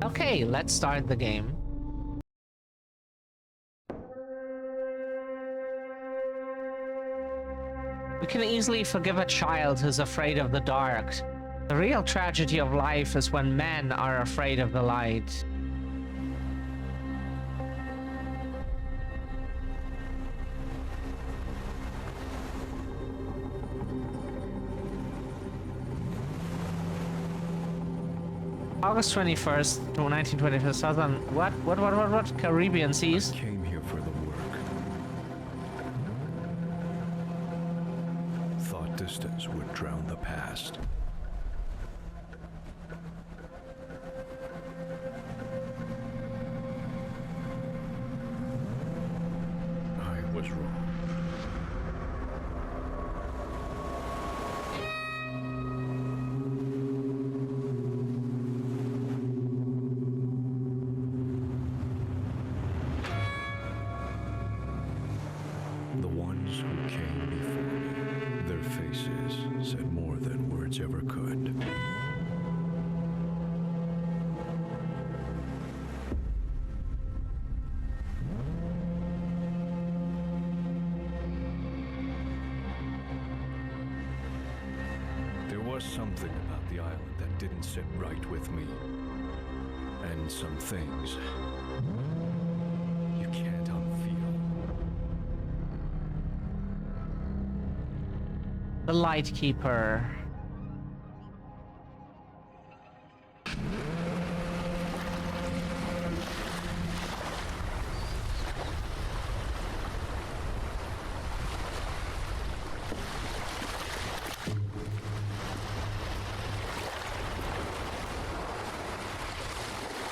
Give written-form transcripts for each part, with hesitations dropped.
Okay, let's start the game. We can easily forgive a child who's afraid of the dark. The real tragedy of life is when men are afraid of the light. August 21st, 1925, southern... What? Caribbean seas? I came here for the work. Thought distance would drown the past. I was wrong. The ones who came before me, their faces said more than words ever could. There was something about the island that didn't sit right with me. And some things you can't unfeel. The Lightkeeper.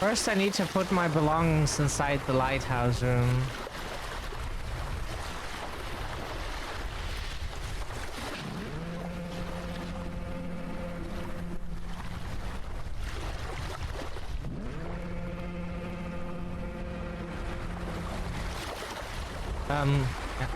First, I need to put my belongings inside the lighthouse room. Yeah.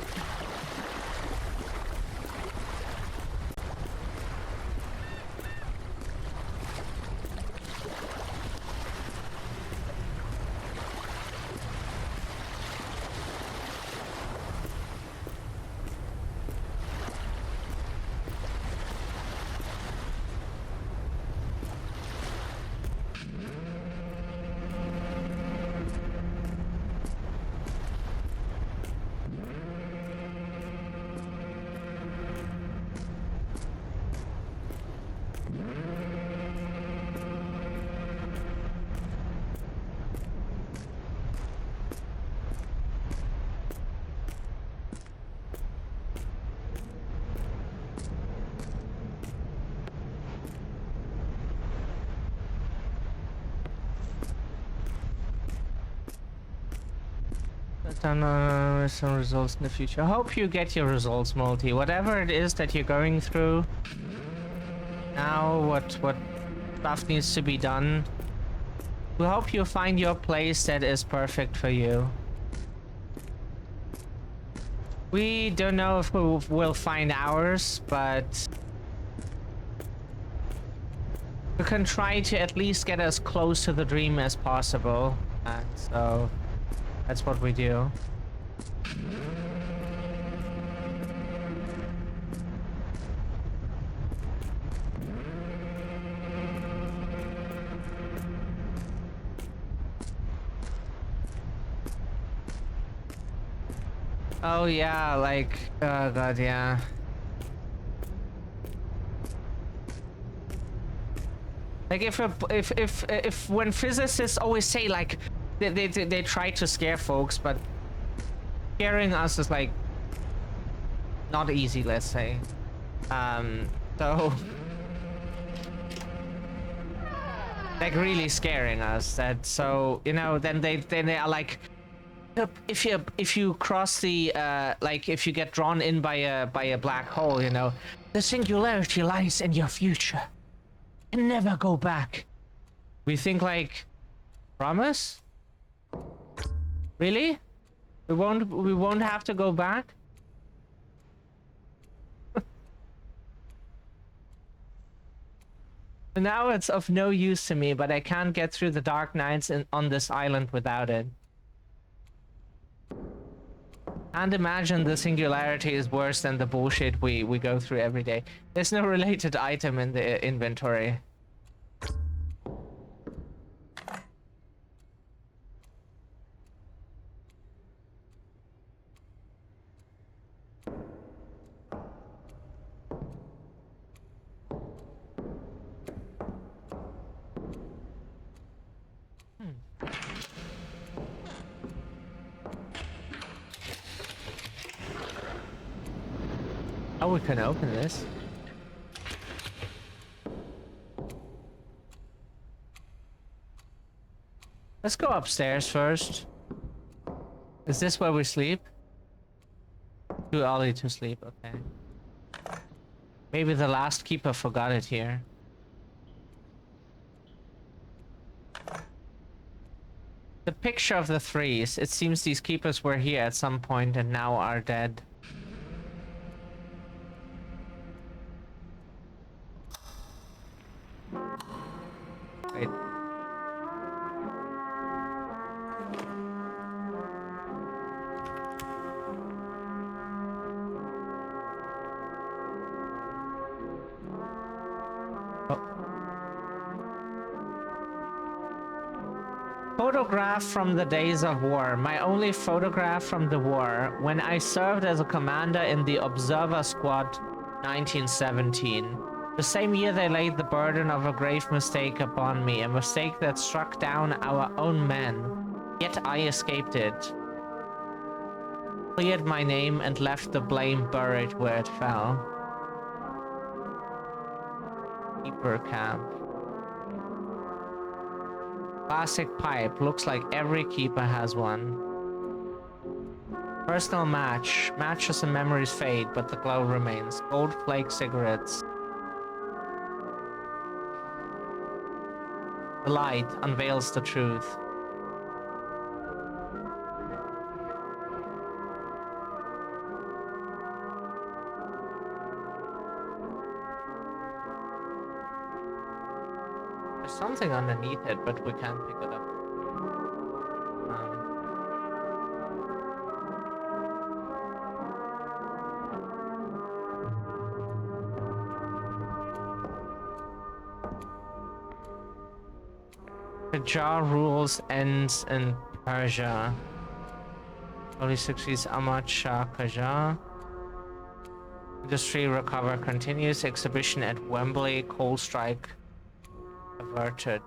Some results in the future. I hope you get your results, Multi. Whatever it is that you're going through now, what stuff needs to be done. We hope you find your place that is perfect for you. We don't know if we'll find ours, but we can try to at least get as close to the dream as possible. And so that's what we do. Oh yeah, like, oh god, yeah. Like if when physicists always say like they try to scare folks, but scaring us is like not easy, let's say. So like really scaring us. That so you know then they are like, if you cross the like if you get drawn in by a black hole, you know, the singularity lies in your future. You can never go back. We think like, promise? Really? We won't have to go back? Now it's of no use to me, but I can't get through the dark nights on this island without it. And imagine the singularity is worse than the bullshit we go through every day. There's no related item in the inventory. Oh, we can open this. Let's go upstairs first. Is this where we sleep? Too early to sleep, okay. Maybe the last keeper forgot it here. The picture of the threes. It seems these keepers were here at some point and now are dead. Wait. Photograph from the days of war. My only photograph from the war, when I served as a commander in the Observer Squad 1917. The same year they laid the burden of a grave mistake upon me, a mistake that struck down our own men. Yet I escaped it. Cleared my name and left the blame buried where it fell. Keeper camp. Classic pipe. Looks like every keeper has one. Personal match. Matches and memories fade, but the glow remains. Gold flake cigarettes. The light unveils the truth. There's something underneath it, but we can't pick it up. Qajar rules ends in Persia. Only succeeds Ahmad Shah Qajar. Industry recover continues. Exhibition at Wembley. Coal strike averted.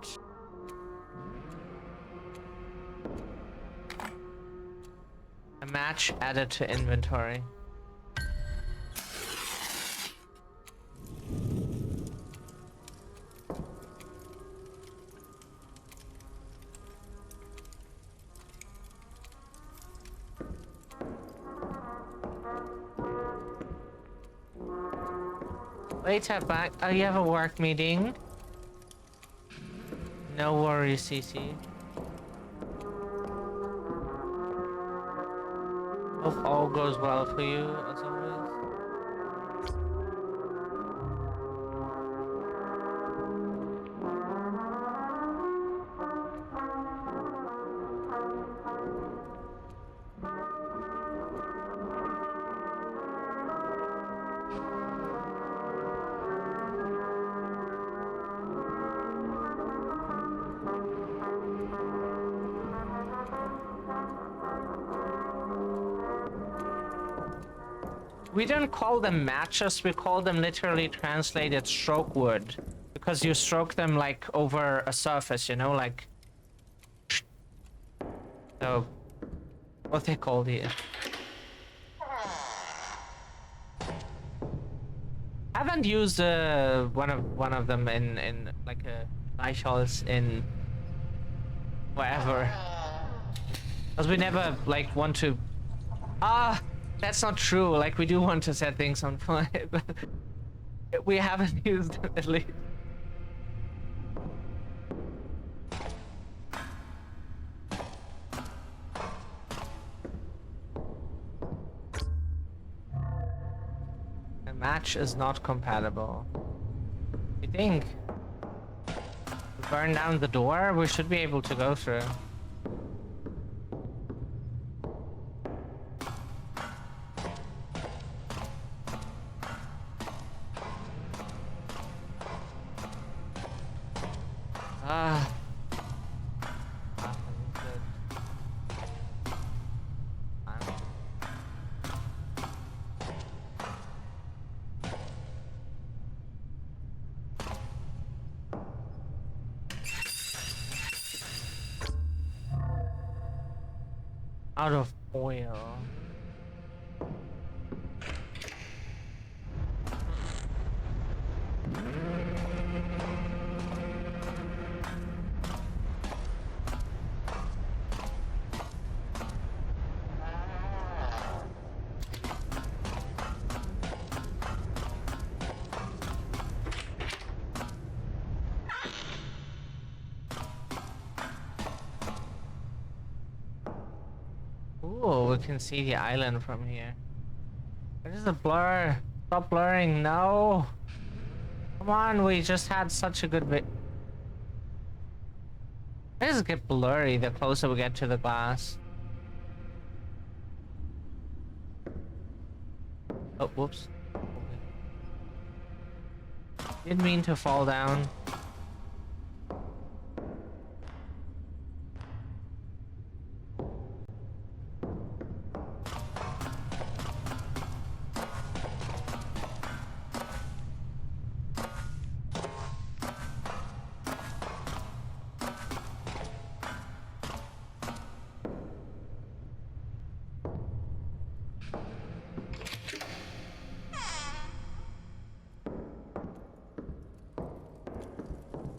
A match added to inventory. Later back. Oh, you have a work meeting? No worries, CC. Hope all goes well for you, as always. We don't call them matches, we call them literally translated stroke wood. Because you stroke them like over a surface, you know, like... So... what they called here. I haven't used one of them in like a Eichholz in... wherever. Because we never like want to... That's not true. Like, we do want to set things on fire, but we haven't used them at least. The match is not compatible. You think? burn down the door, we should be able to go through. Ah. Out of oil. Ooh, we can see the island from here. It is a blur. Stop blurring. No. Come on, we just had such a good bit. It does get blurry the closer we get to the glass. Oh, whoops. Okay. Didn't mean to fall down.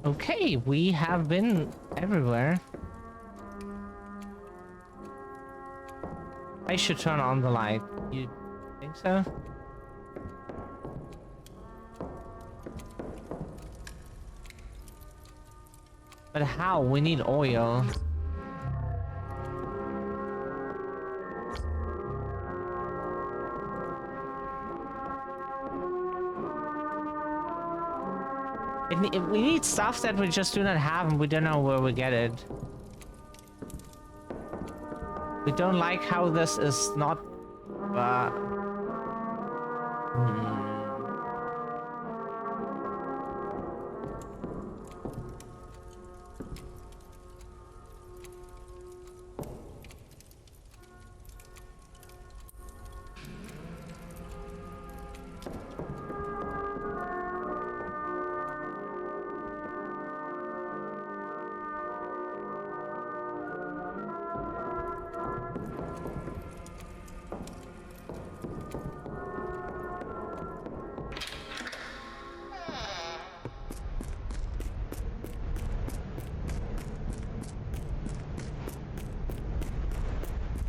Okay, we have been everywhere. I should turn on the light. You think so? But how? We need oil. We need stuff that we just do not have and we don't know where we get it. We don't like how this is not...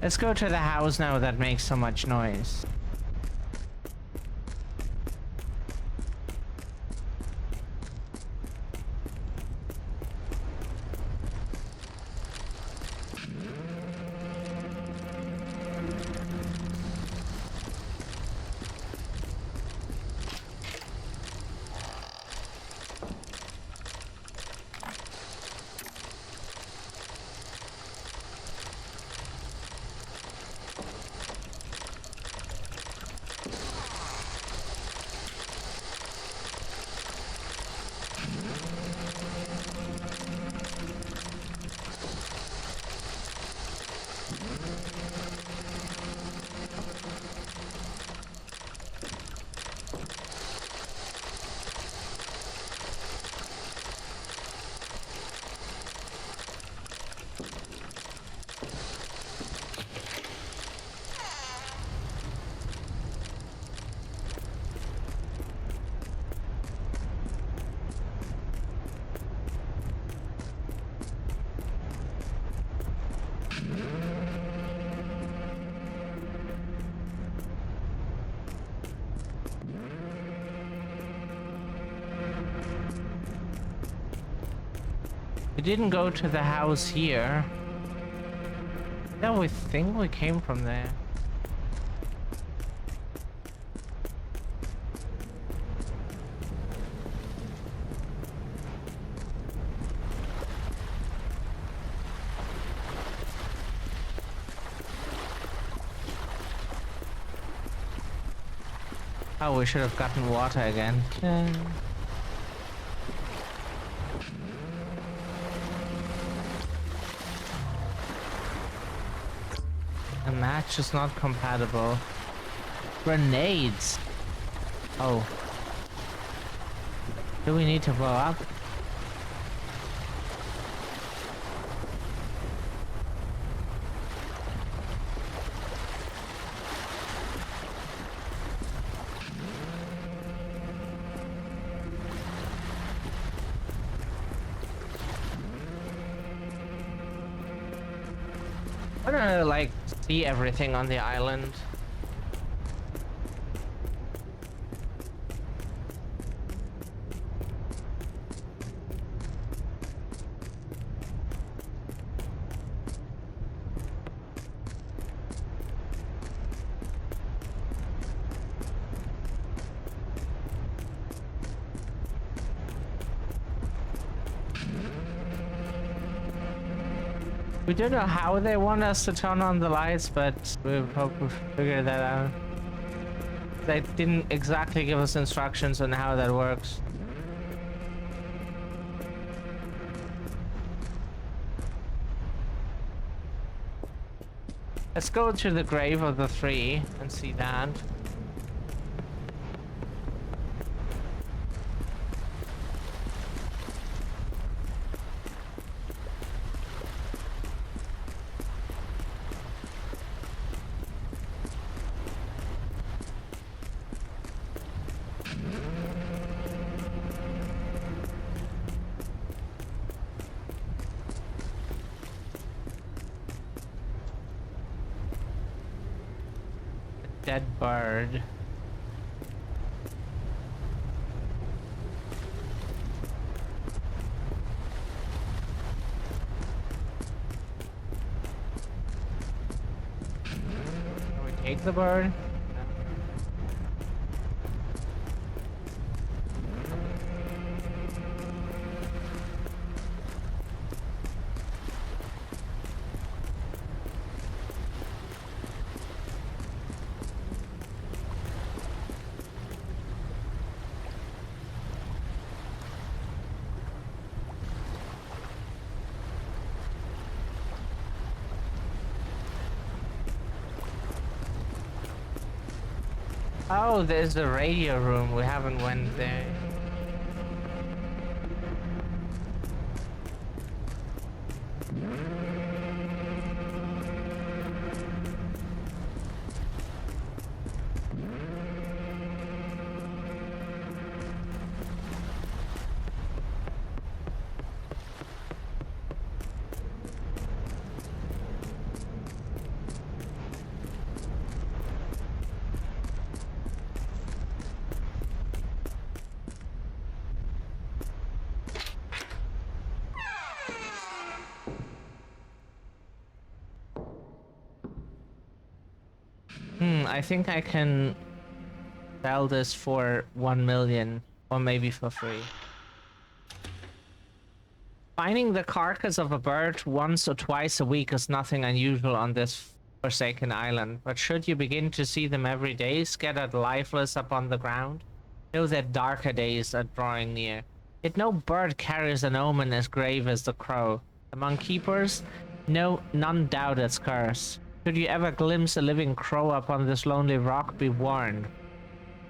Let's go to the house now that makes so much noise. We didn't go to the house here. No, we think we came from there. Oh, we should have gotten water again. The match is not compatible. Grenades. Oh. Do we need to blow up? I don't know, like, see everything on the island. We don't know how they want us to turn on the lights, but we hope we figure that out. They didn't exactly give us instructions on how that works. Let's go to the grave of the three and see that. Dead bird. Can we take the bird? Oh, there's the radio room. We haven't went there. I think I can sell this for 1 million or maybe for free. Finding the carcass of a bird once or twice a week is nothing unusual on this forsaken island, but should you begin to see them every day, scattered lifeless upon the ground, know that darker days are drawing near. Yet no bird carries an omen as grave as the crow. Among keepers, none doubt its curse. Should you ever glimpse a living crow upon this lonely rock, be warned.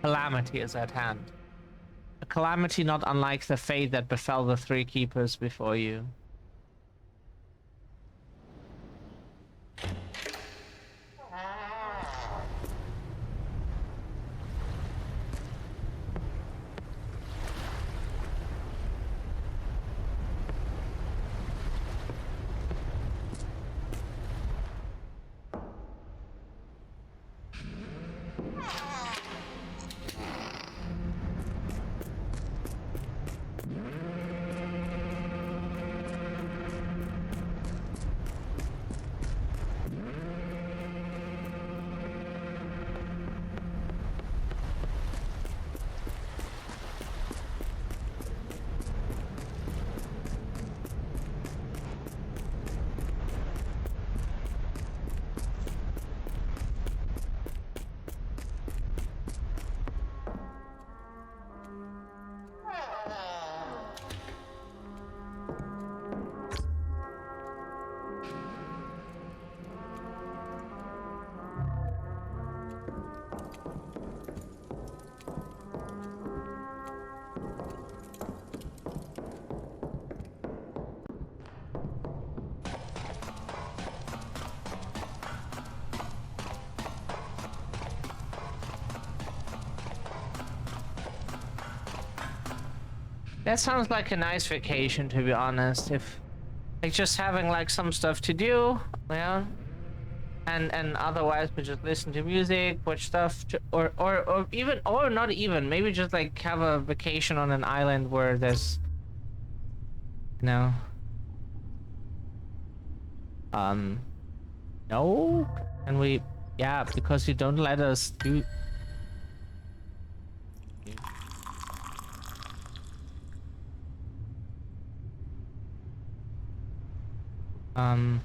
Calamity is at hand. A calamity not unlike the fate that befell the three keepers before you. That sounds like a nice vacation, to be honest. If like just having like some stuff to do, yeah, and otherwise we just listen to music, watch stuff, or even or not even maybe just like have a vacation on an island where there's no no, and we yeah because you don't let us do. Um,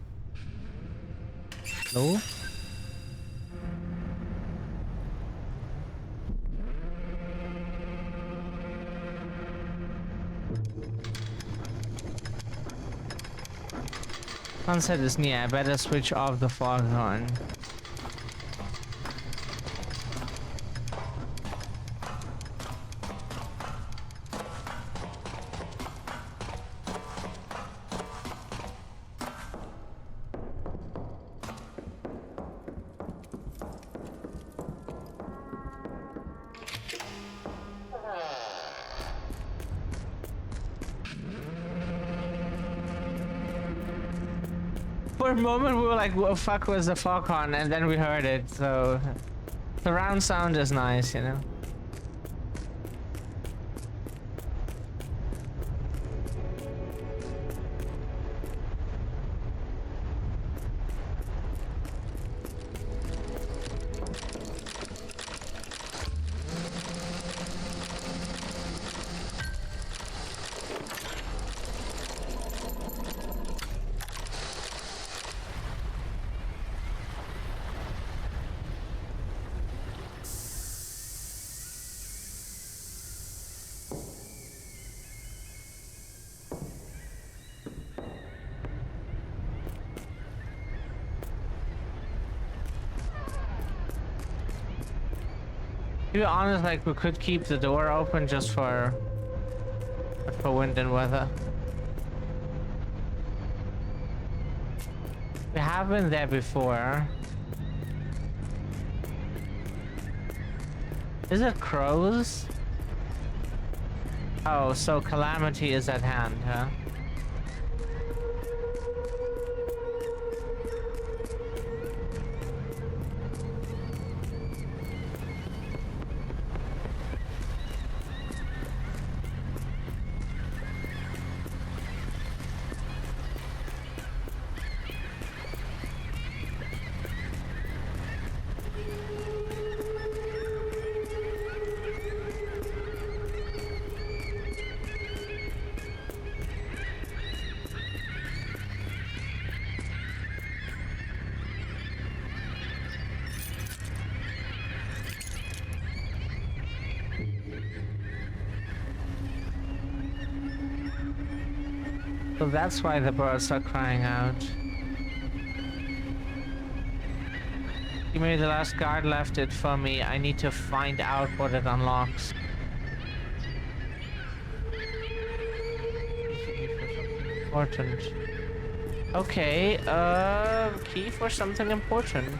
no. Sunset is near. I better switch off the foghorn. For a moment we were like, what the fuck was the foghorn? And then we heard it, so surround sound is nice, you know. To be honest, like we could keep the door open just for wind and weather. We have been there before. Is it crows? Oh, so calamity is at hand, huh? So that's why the birds are crying out. Maybe the last guard left it for me. I need to find out what it unlocks. Important. Okay, key for something important.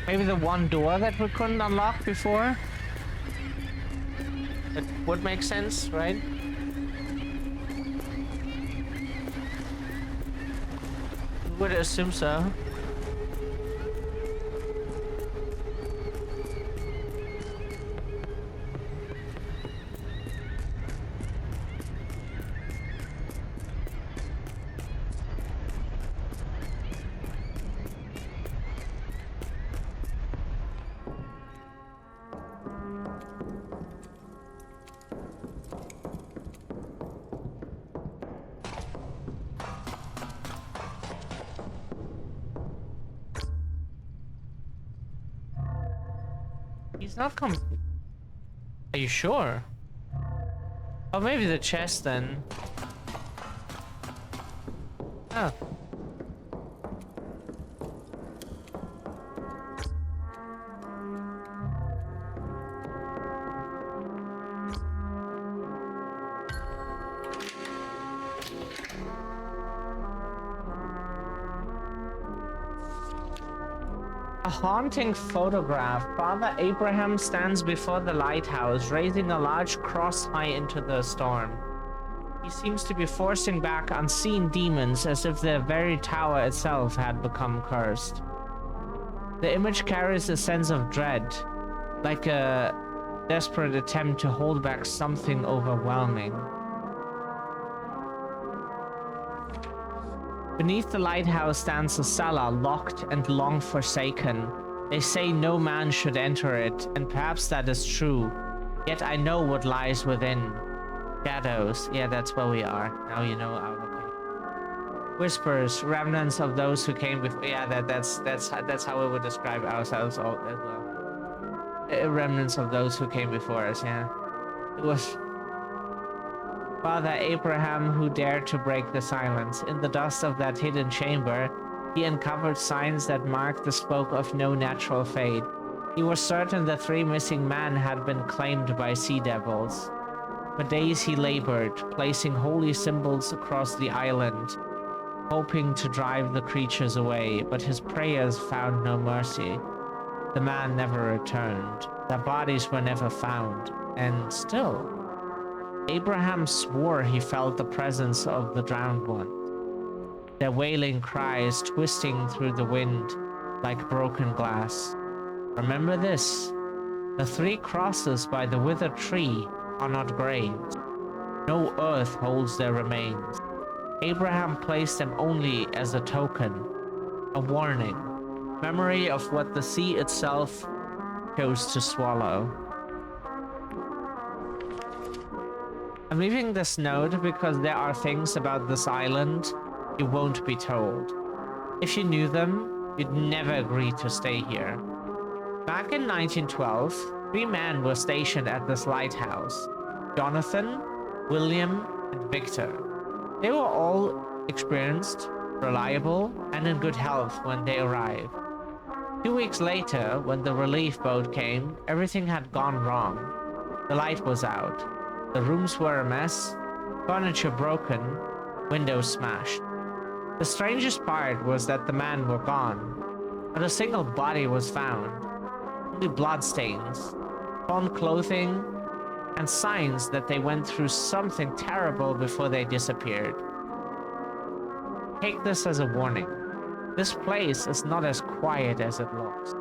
Maybe the one door that we couldn't unlock before? That would make sense, right? Would assume so. He's not Are you sure? Oh, maybe the chest then. Oh. A haunting photograph. Father Abraham stands before the lighthouse, raising a large cross high into the storm. He seems to be forcing back unseen demons as if the very tower itself had become cursed. The image carries a sense of dread, like a desperate attempt to hold back something overwhelming. Beneath the lighthouse stands a cellar, locked and long forsaken. They say no man should enter it, and perhaps that is true. Yet I know what lies within. Shadows. Yeah, that's where we are. Now you know our location. Whispers, remnants of those who came before. Yeah, that's how we would describe ourselves all as well. Remnants of those who came before us. Yeah, it was Father Abraham who dared to break the silence. In the dust of that hidden chamber, he uncovered signs that marked the spoke of no natural fate. He was certain the 3 missing men had been claimed by sea devils. For days he labored, placing holy symbols across the island, hoping to drive the creatures away, but his prayers found no mercy. The man never returned. Their bodies were never found, and still, Abraham swore he felt the presence of the drowned one. Their wailing cries twisting through the wind like broken glass. Remember this: the 3 crosses by the withered tree are not graves. No earth holds their remains. Abraham placed them only as a token, a warning, memory of what the sea itself chose to swallow. I'm leaving this note because there are things about this island you won't be told. If you knew them, you'd never agree to stay here. Back in 1912, 3 men were stationed at this lighthouse: Jonathan, William, and Victor. They were all experienced, reliable, and in good health when they arrived. 2 weeks later, when the relief boat came, everything had gone wrong. The light was out. The rooms were a mess, furniture broken, windows smashed. The strangest part was that the men were gone. Not a single body was found. Only bloodstains, torn clothing, and signs that they went through something terrible before they disappeared. Take this as a warning. This place is not as quiet as it looks.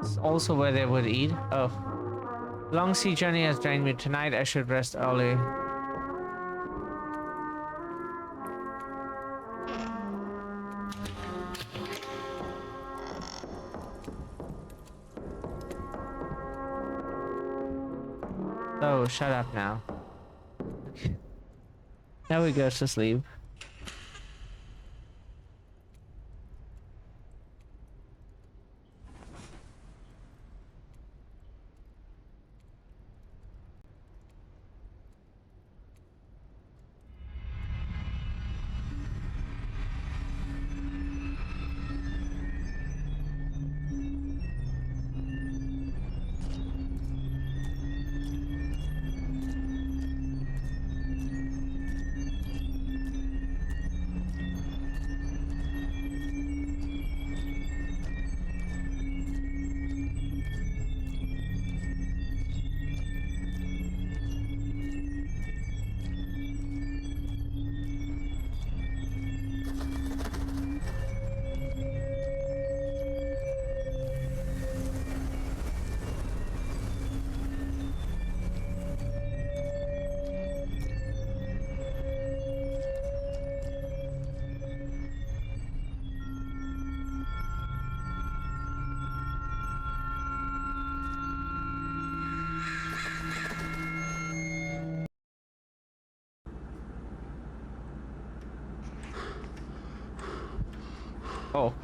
It's also where they would eat. Oh. Long sea journey has drained me. Tonight I should rest early. Oh, shut up now. Now he goes to sleep. Oh.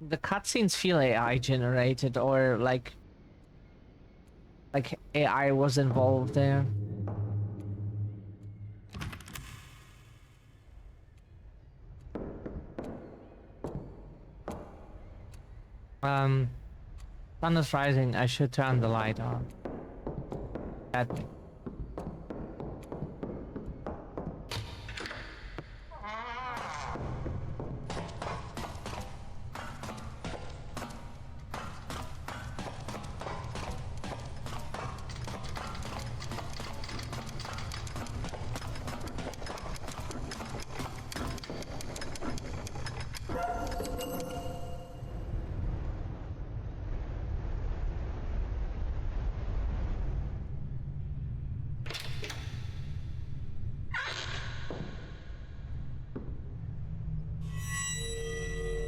the cutscenes feel AI generated, or like AI was involved there. Sun is rising. I should turn the light on. That.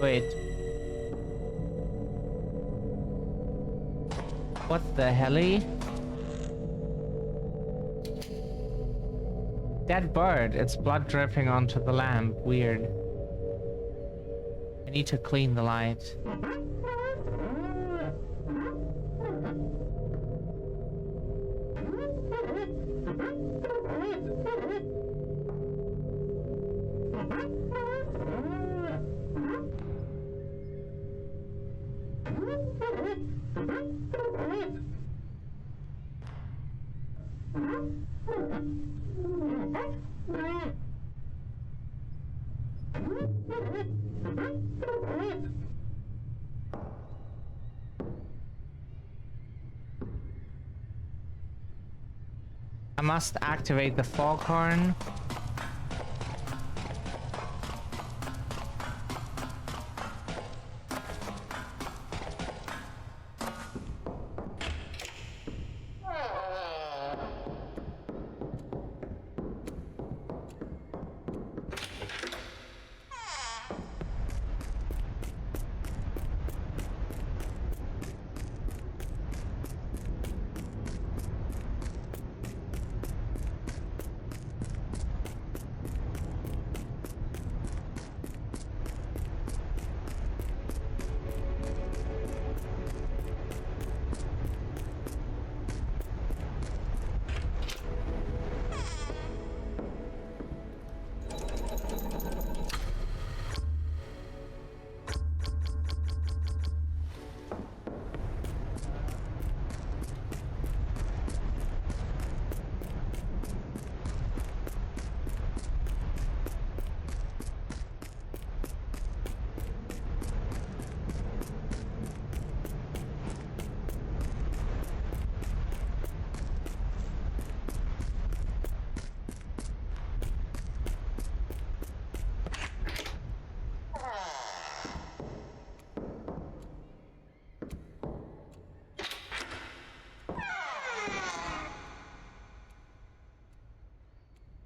Wait. What the helly? Dead bird. It's blood dripping onto the lamp. Weird. I need to clean the light. I must activate the foghorn.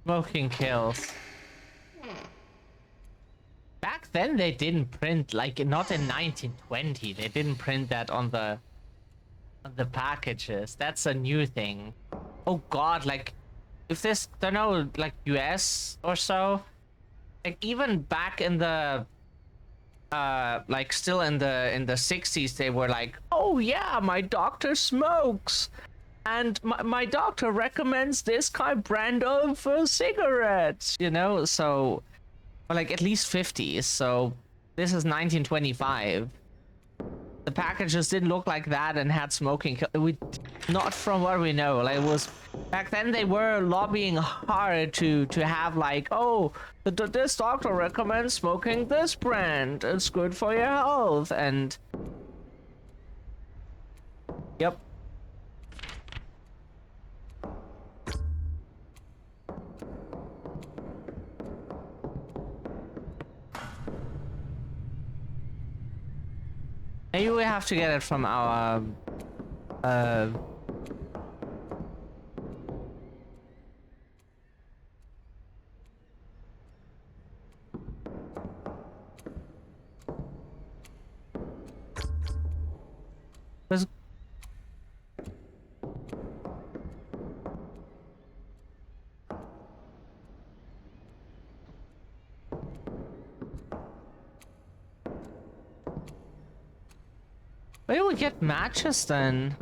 Smoking kills. Back then they didn't print, like, not in 1920. They didn't print that on the packages. That's a new thing. Oh god, like, if this, don't know, like US or so, like even back in the like still in the 60s, they were like, oh yeah, my doctor smokes. And my doctor recommends this kind of brand of cigarettes, you know? So, or like at least 50s. So this is 1925. The packages didn't look like that and had smoking. Not from what we know. Like, it was back then they were lobbying hard to have like, oh, this doctor recommends smoking this brand. It's good for your health. And yep. Maybe we have to get it from our there's Where do we get matches then?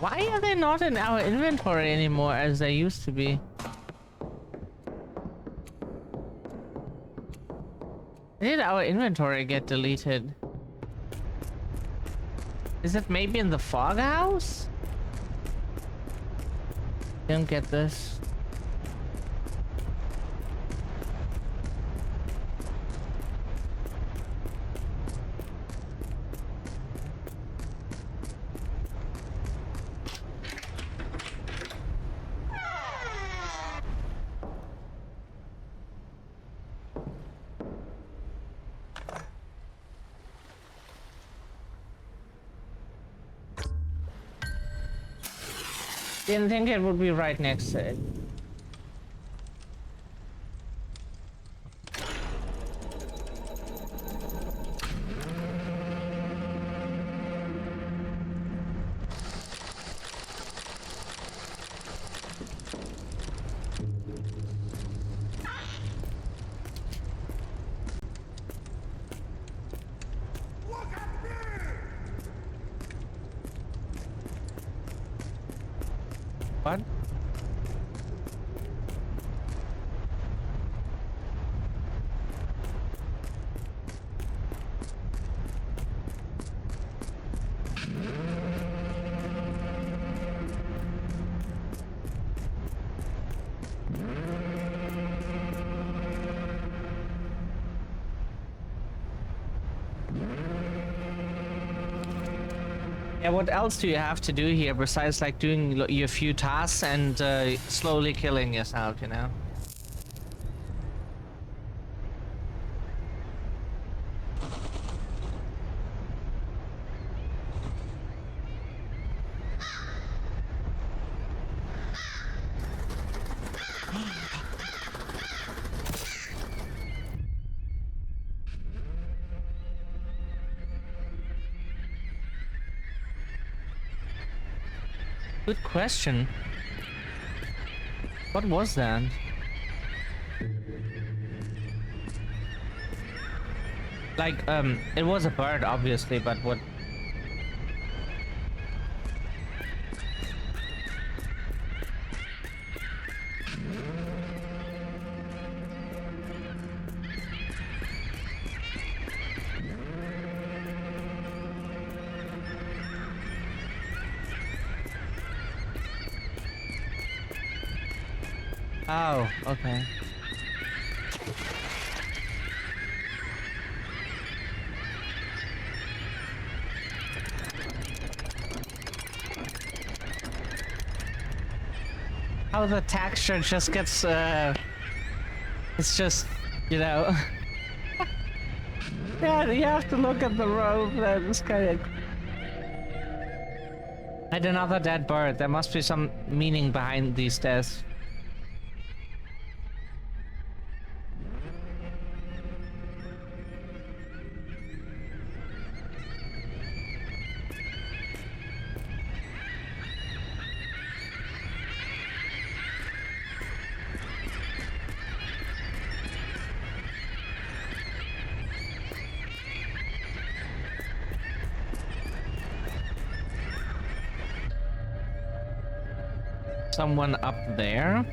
Why are they not in our inventory anymore as they used to be? Did our inventory get deleted? Is it maybe in the fog house? Don't get this. Didn't think it would be right next to it. What? Yeah, what else do you have to do here besides like doing your few tasks and slowly killing yourself, you know? Good question. What was that? Like, it was a bird, obviously, but what? Oh, okay. How the texture just gets, it's just, you know. Yeah, you have to look at the rope, that's kind of... And another dead bird, there must be some meaning behind these deaths. Someone up there?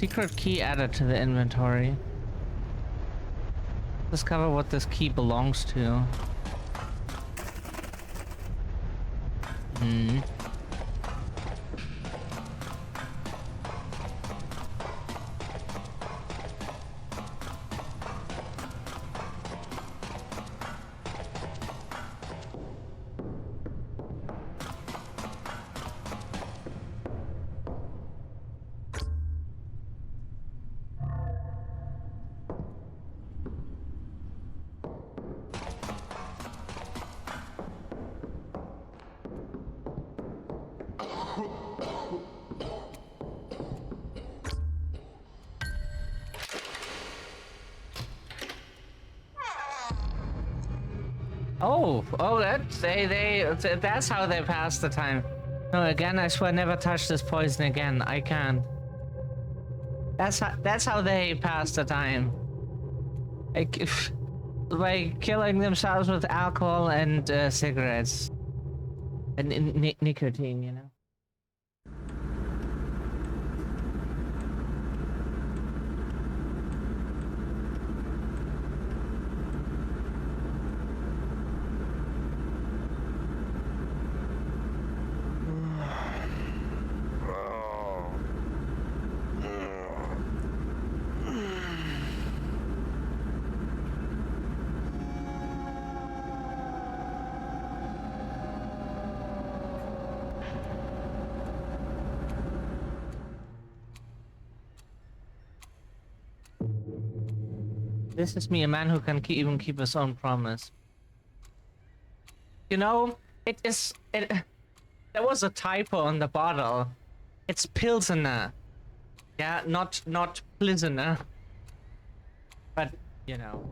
Secret key added to the inventory. Discover what this key belongs to. Hmm. Oh, that's how they pass the time. No, again, I swear, never touch this poison again. I can't. That's how they pass the time. Like, by killing themselves with alcohol and cigarettes and nicotine, you know. This is me, a man who can even keep his own promise. You know, there was a typo on the bottle. It's Pilsener. Yeah, not Pilsener. But, you know.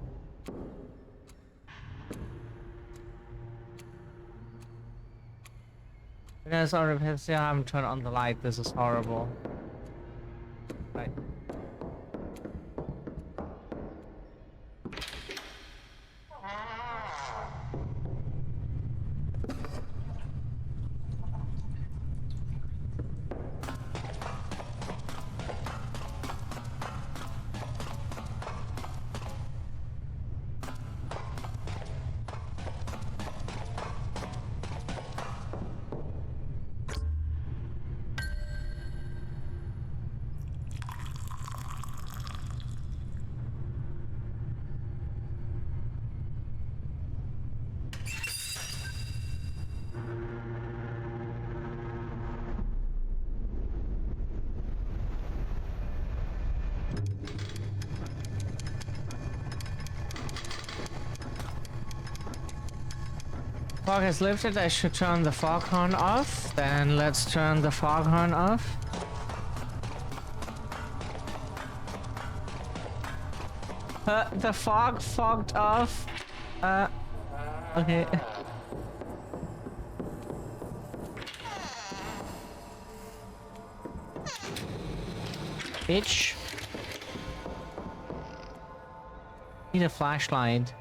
There's already, I haven't turned on the light. This is horrible. Right. Fog has lifted. I should turn the foghorn off. Then let's turn the foghorn off. The fog fogged off. Okay. Bitch. Need a flashlight.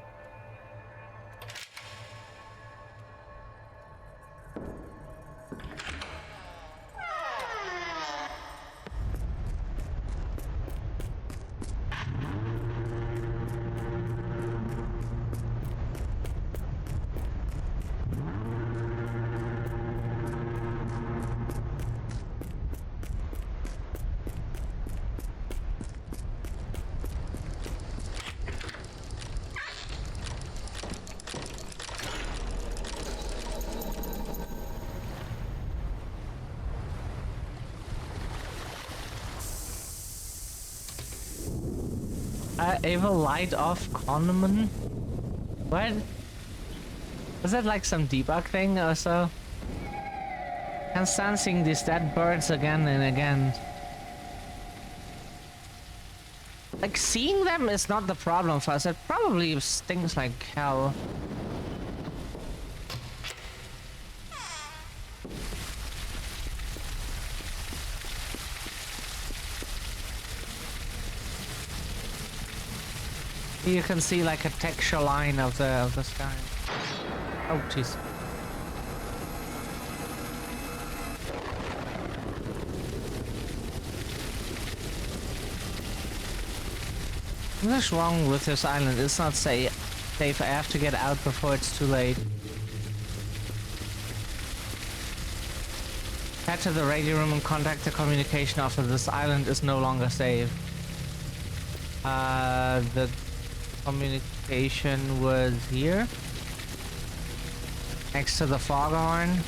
Evil light off condiment? What? Was that like some debug thing or so? Can't stand seeing these dead birds again and again. Like, seeing them is not the problem for us. It probably stings like hell. You can see like a texture line of the sky. Oh jeez. What's wrong with this island? It's not safe. I have to get out before it's too late. Head to the radio room and contact the communication officer. This island is no longer safe. The communication was here. Next to the foghorn.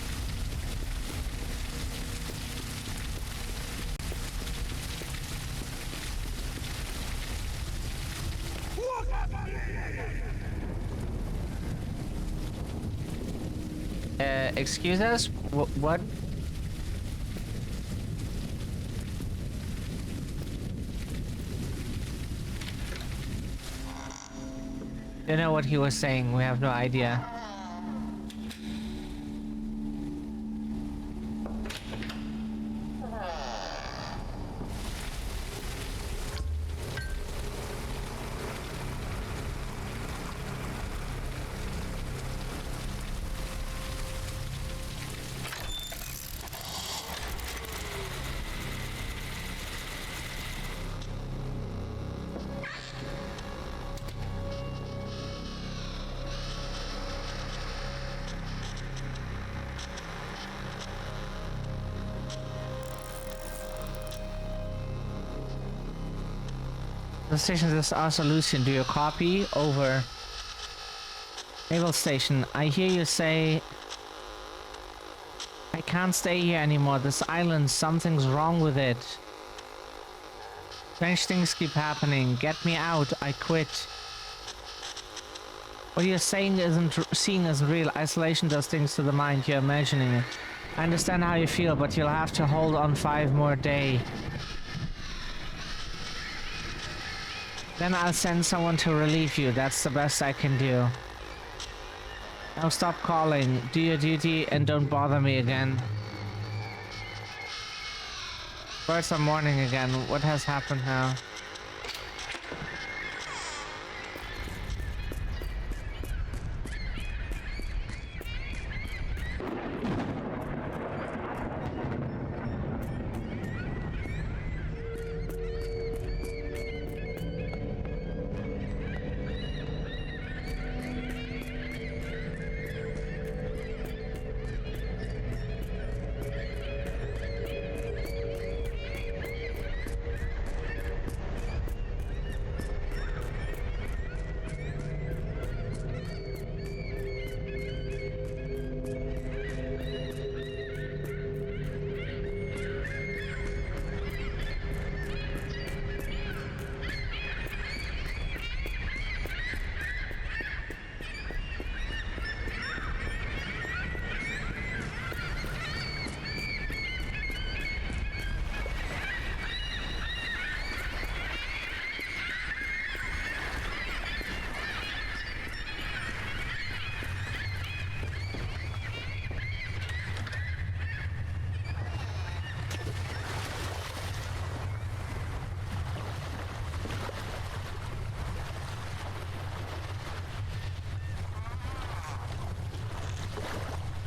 Excuse us? What? Don't know what he was saying. We have no idea. The station is our solution. Do you copy? Over. Naval station, I hear you say... I can't stay here anymore. This island, something's wrong with it. Strange things keep happening. Get me out. I quit. What you're saying seeing isn't real. Isolation does things to the mind. You're imagining it. I understand how you feel, but you'll have to hold on 5 more days. Then I'll send someone to relieve you. That's the best I can do. Now stop calling. Do your duty and don't bother me again. Birds are mourning again. What has happened now?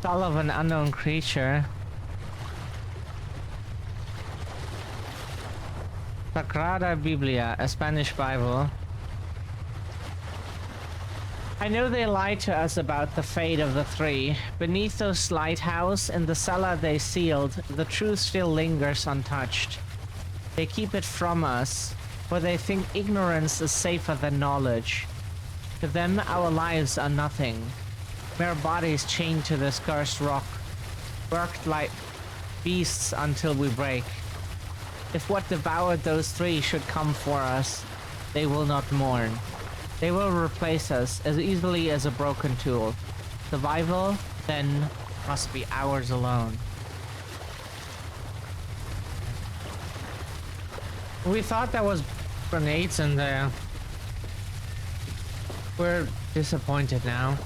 All of an unknown creature. Sagrada Biblia, a Spanish Bible. I know they lied to us about the fate of the 3. Beneath those lighthouse in the cellar they sealed, the truth still lingers untouched. They keep it from us, for they think ignorance is safer than knowledge. To them, our lives are nothing. Mere bodies chained to this cursed rock, worked like beasts until we break. If what devoured those 3 should come for us, they will not mourn. They will replace us as easily as a broken tool. Survival, then, must be ours alone. We thought there was grenades in there. We're disappointed now.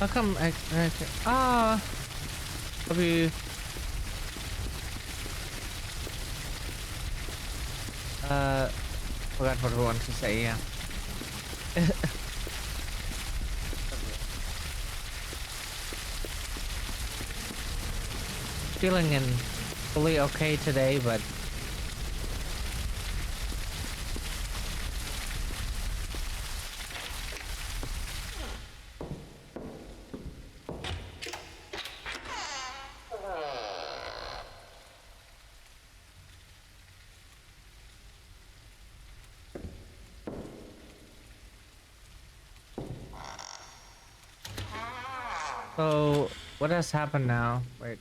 How come ah, maybe forgot what we wanted to say, yeah. Feeling in fully okay today, but so what has happened now? Wait.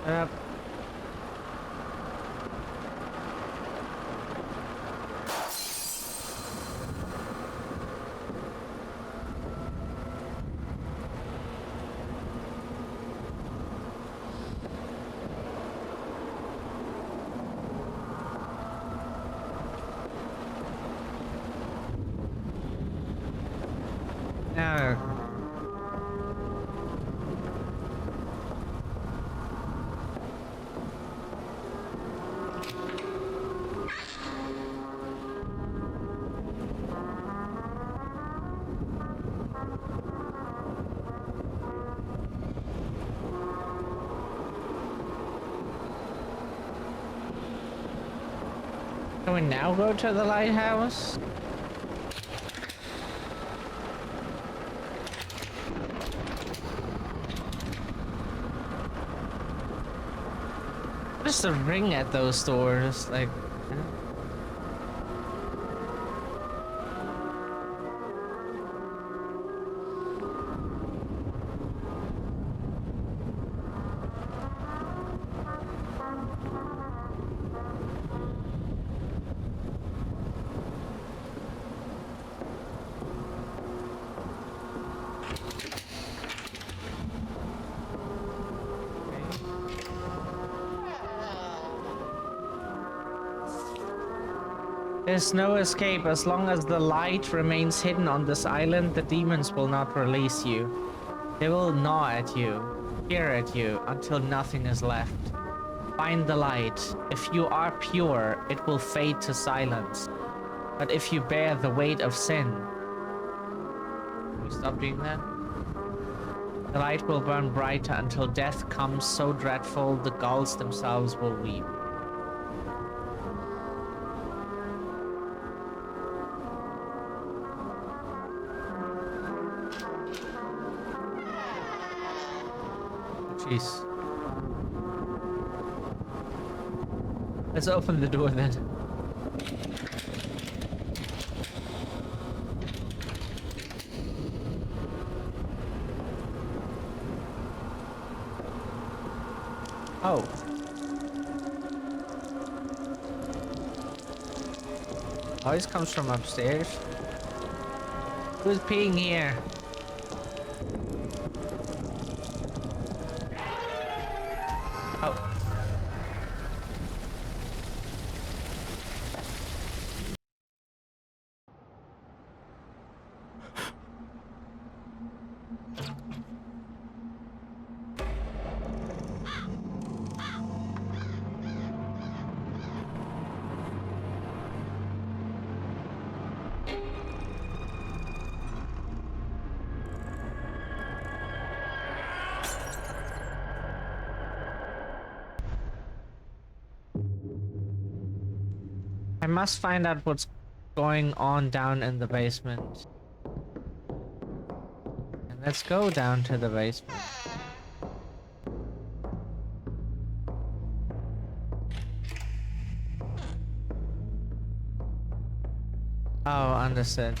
Up. Now, can we now go to the lighthouse? What is the ring at those doors? Like, there's no escape. As long as the light remains hidden on this island, the demons will not release you. They will gnaw at you, peer at you, until nothing is left. Find the light. If you are pure, it will fade to silence. But if you bear the weight of sin... Can we stop doing that? The light will burn brighter until death comes so dreadful the gulls themselves will weep. Jeez. Let's open the door then. Oh. Noise comes from upstairs. Who's peeing here? Oh. I must find out what's going on down in the basement. And let's go down to the basement. Oh, understood.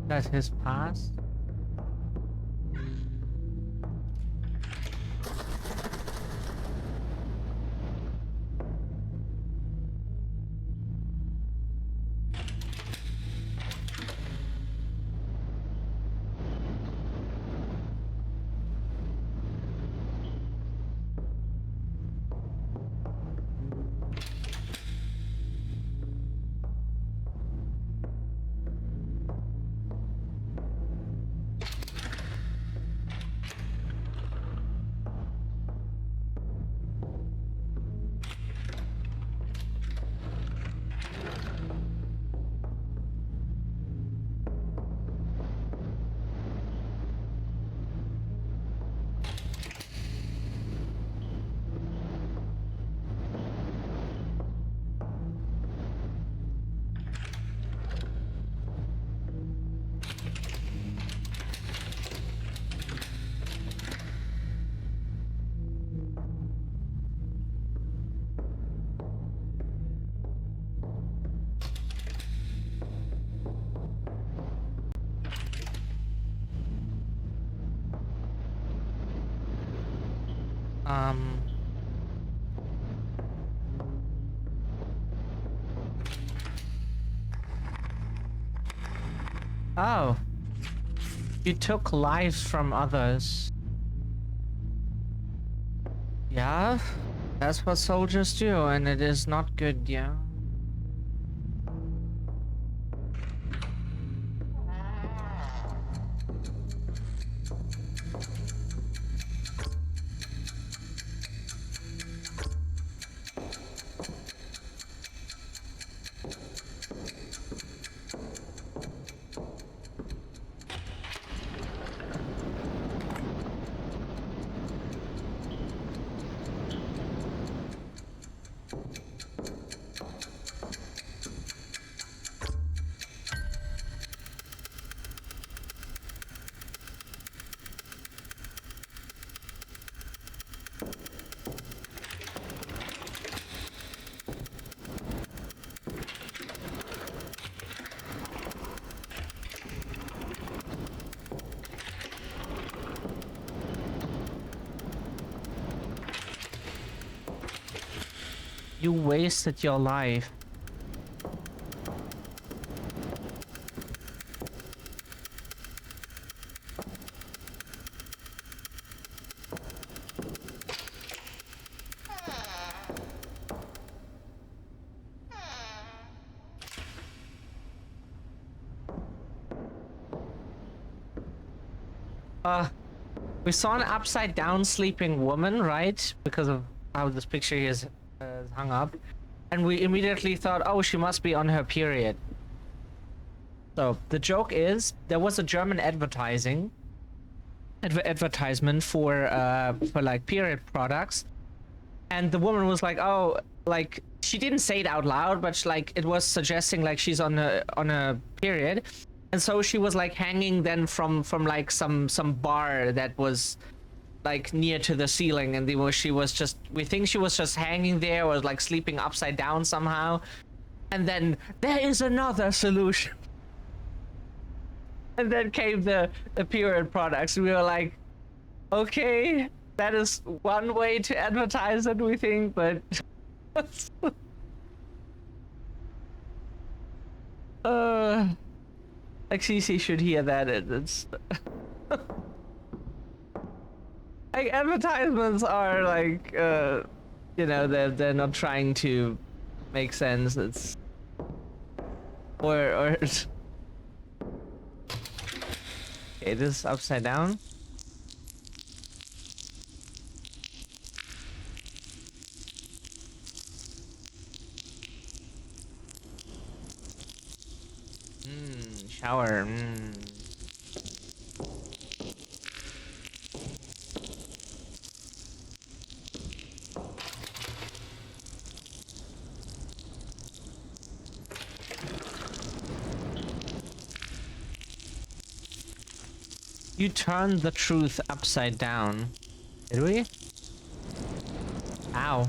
That's his past. Um. Oh. You took lives from others. Yeah, that's what soldiers do, and it is not good, yeah. You wasted your life. We saw an upside down sleeping woman, right? Because of how this picture here is hung up. And we immediately thought, oh, she must be on her period. So the joke is, there was a German advertisement for like period products. And the woman was like, oh, like, she didn't say it out loud, but like, it was suggesting like she's on a period. And so she was like hanging then from like some bar that was like near to the ceiling, and we think she was just hanging there, or like sleeping upside down somehow. And then there is another solution. And then came the period products. We were like, okay, that is one way to advertise it, we think, but like CC should hear that. It's like advertisements are like you know, they're not trying to make sense. It's or okay, this is upside down. Shower. You turned the truth upside down. Did we? Ow.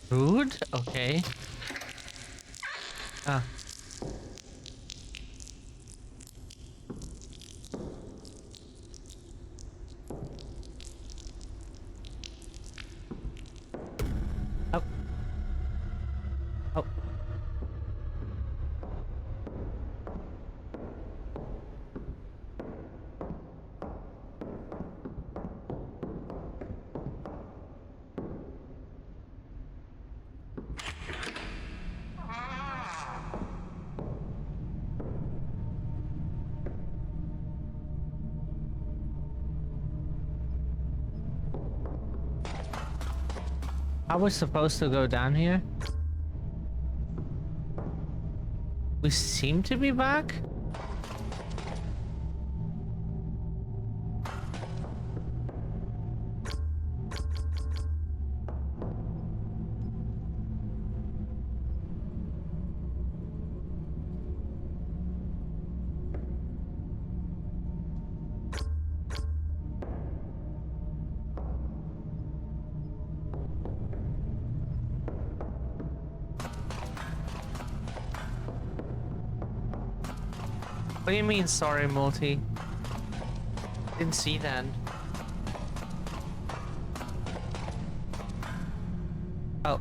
Rude? Okay. Ah. Oh. Oh. Are we supposed to go down here? We seem to be back? What do you mean, sorry, Multi? Didn't see that. Oh.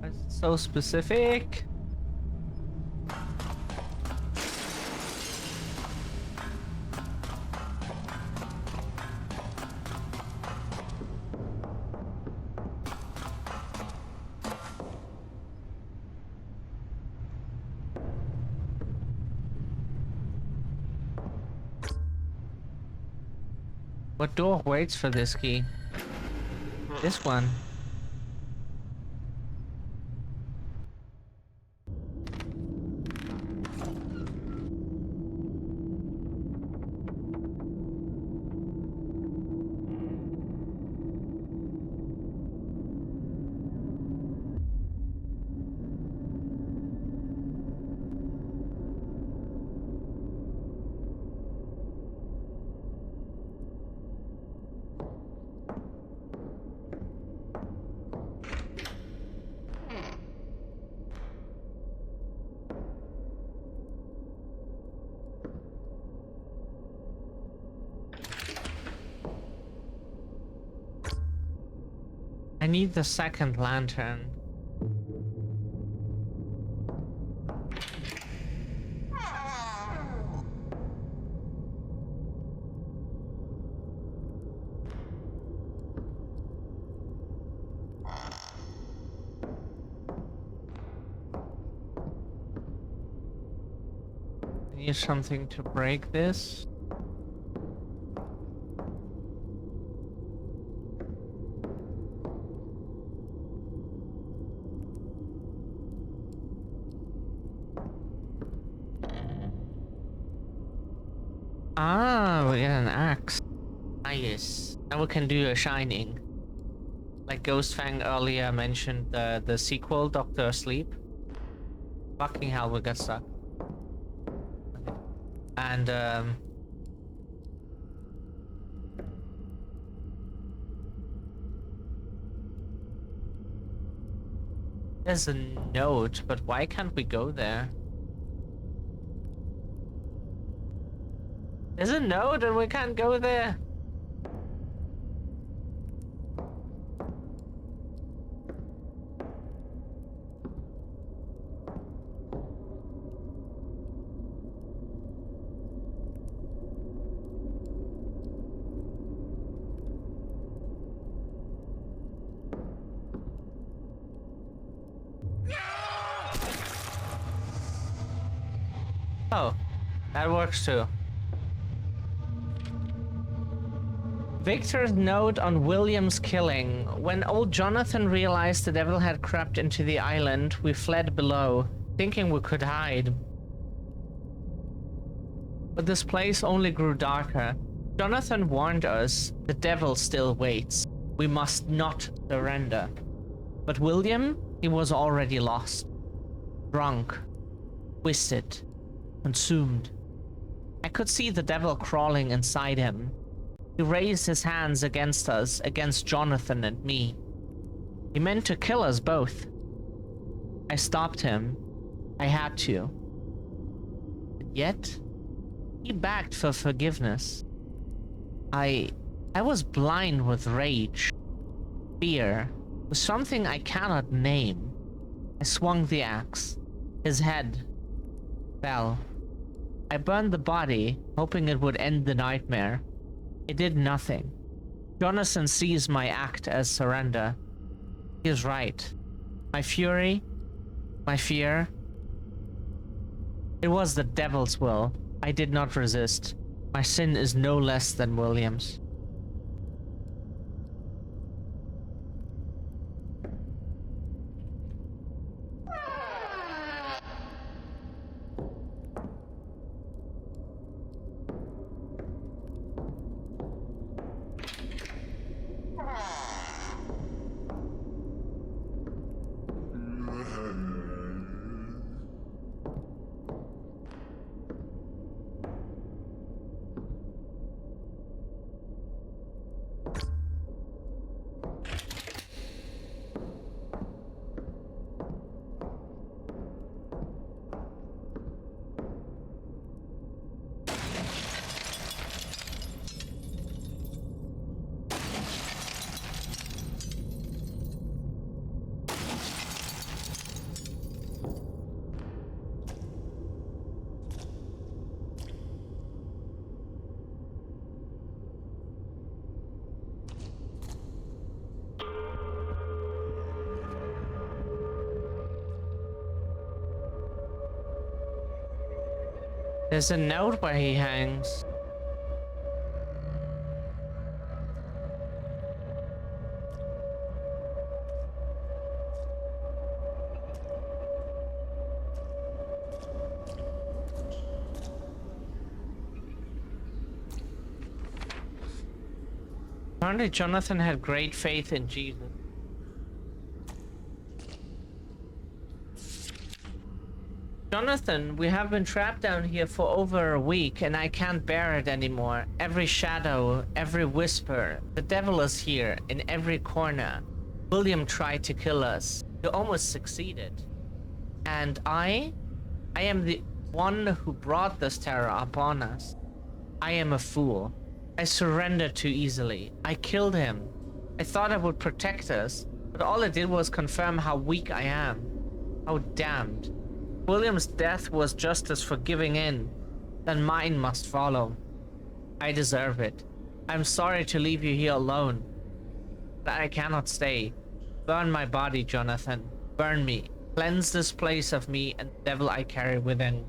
That's so specific. What door waits for this key? This one. I need the second lantern. I need something to break this. Ah, we get an axe. Nice. Now we can do a shining. Like Ghostfang earlier mentioned the sequel, Doctor Sleep. Fucking hell, we got stuck. Okay. And there's a note, but why can't we go there? There's a note and we can't go there. Oh, that works too. Victor's note on William's killing. When old Jonathan realized the devil had crept into the island, we fled below, thinking we could hide. But this place only grew darker. Jonathan warned us, the devil still waits. We must not surrender. But William, he was already lost. Drunk. Twisted. consumed. I could see the devil crawling inside him. He raised his hands against us, against Jonathan and me. He meant to kill us both. I stopped him. I had to. But yet, he begged for forgiveness. I was blind with rage. Fear was something I cannot name. I swung the axe. His head fell. I burned the body, hoping it would end the nightmare. It did nothing. Jonathan sees my act as surrender. He is right. My fury, my fear, it was the devil's will. I did not resist. My sin is no less than William's. There's a note where he hangs. Apparently Jonathan had great faith in Jesus. Jonathan, we have been trapped down here for over a week and I can't bear it anymore. Every shadow, every whisper. The devil is here in every corner. William tried to kill us. He almost succeeded. And I am the one who brought this terror upon us. I am a fool. I surrendered too easily. I killed him. I thought I would protect us, but all it did was confirm how weak I am. How damned. William's death was just as for giving in, then mine must follow. I deserve it. I'm sorry to leave you here alone, but I cannot stay. Burn my body, Jonathan. Burn me. Cleanse this place of me and the devil I carry within.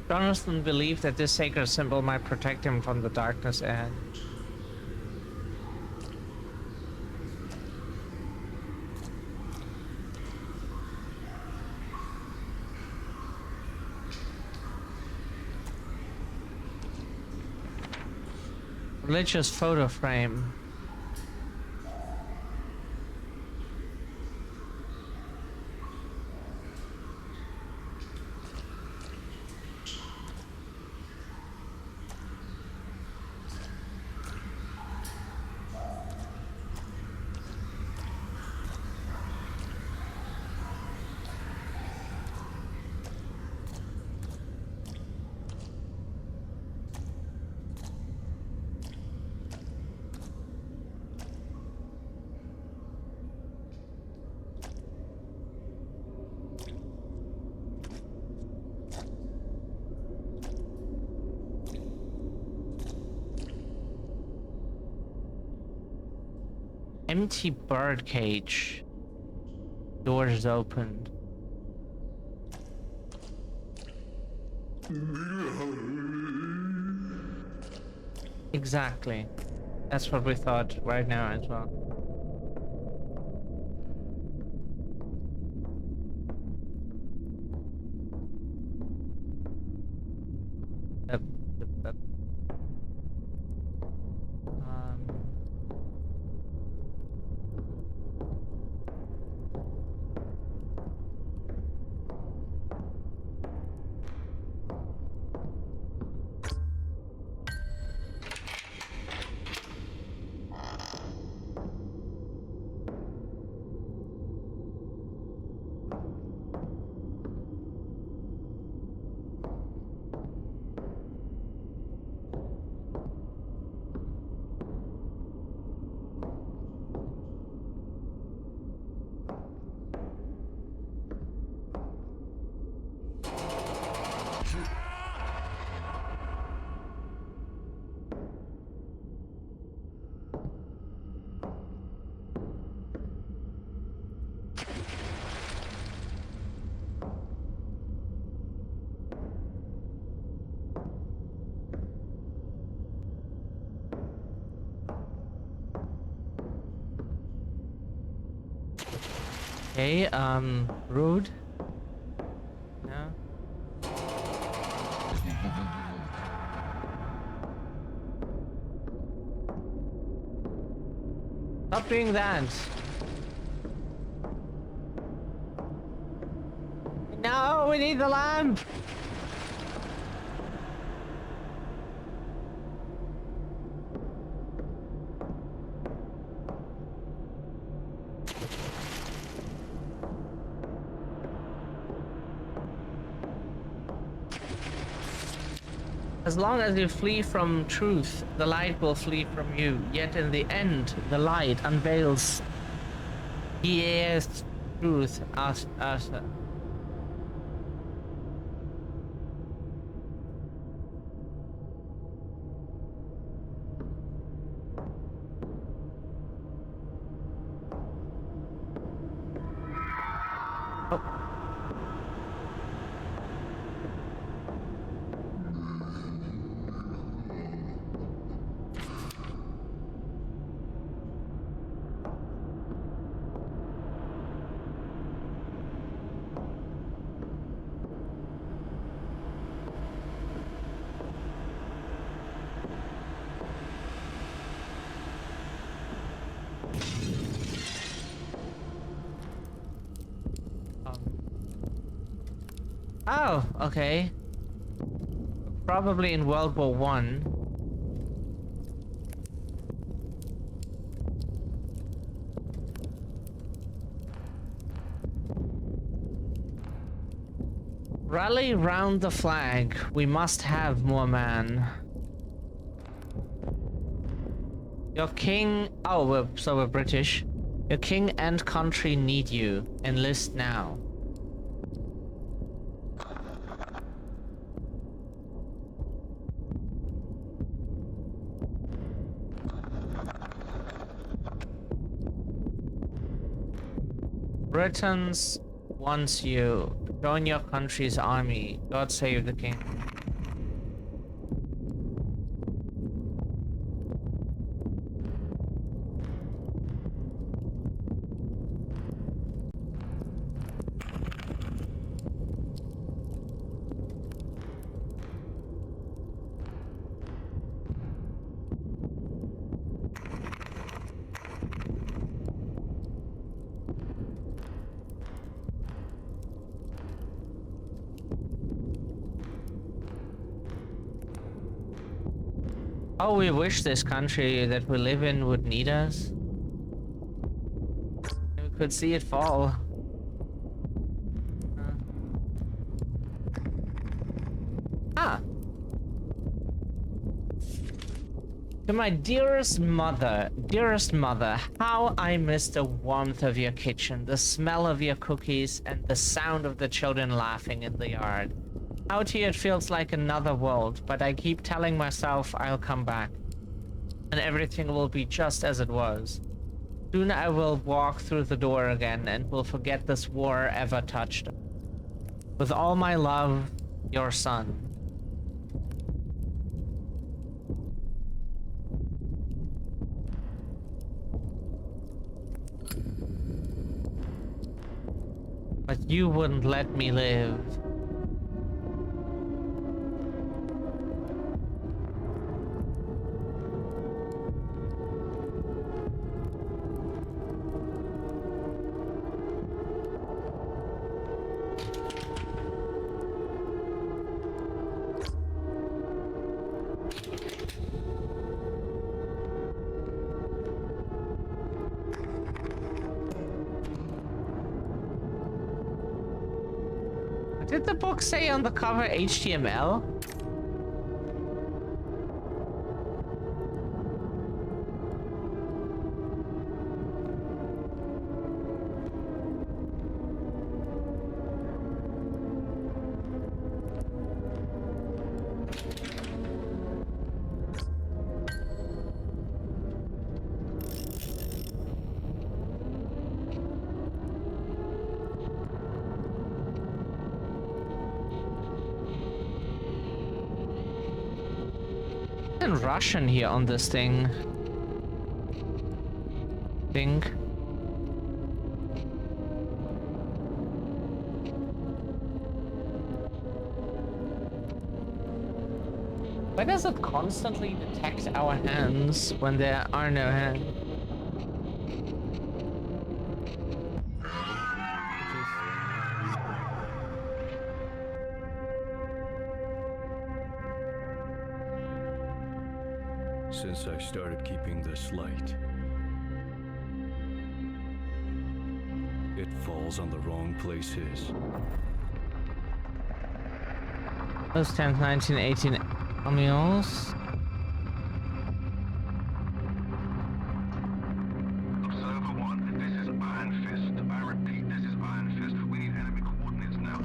Jonathan believed that this sacred symbol might protect him from the darkness ahead. Religious photo frame. Empty bird cage. Doors opened. Exactly. That's what we thought right now as well. Yep, yep, yep. Um, okay, rude. No. Stop doing that. No, we need the lamp. As long as you flee from truth, the light will flee from you. Yet in the end, the light unveils yes, truth as Oh, okay. Probably in World War One. Rally round the flag. We must have more men. Your king... Oh, so we're British. Your king and country need you. Enlist now. Britons wants you. Join your country's army. God save the king. Oh, we wish this country that we live in would need us. We could see it fall. Ah. To my dearest mother, how I miss the warmth of your kitchen, the smell of your cookies, and the sound of the children laughing in the yard. Out here it feels like another world, but I keep telling myself I'll come back, and everything will be just as it was. Soon I will walk through the door again and will forget this war ever touched. With all my love, your son. You wouldn't let me live. Did the book say on the cover HTML? In Russian here on this thing. Why does it constantly detect our hands when there are no hands? Since I started keeping this light, it falls on the wrong places. Those 10th, 19, 18 amigos. Observer 1, this is Iron Fist. I repeat, this is Iron Fist. We need enemy coordinates now.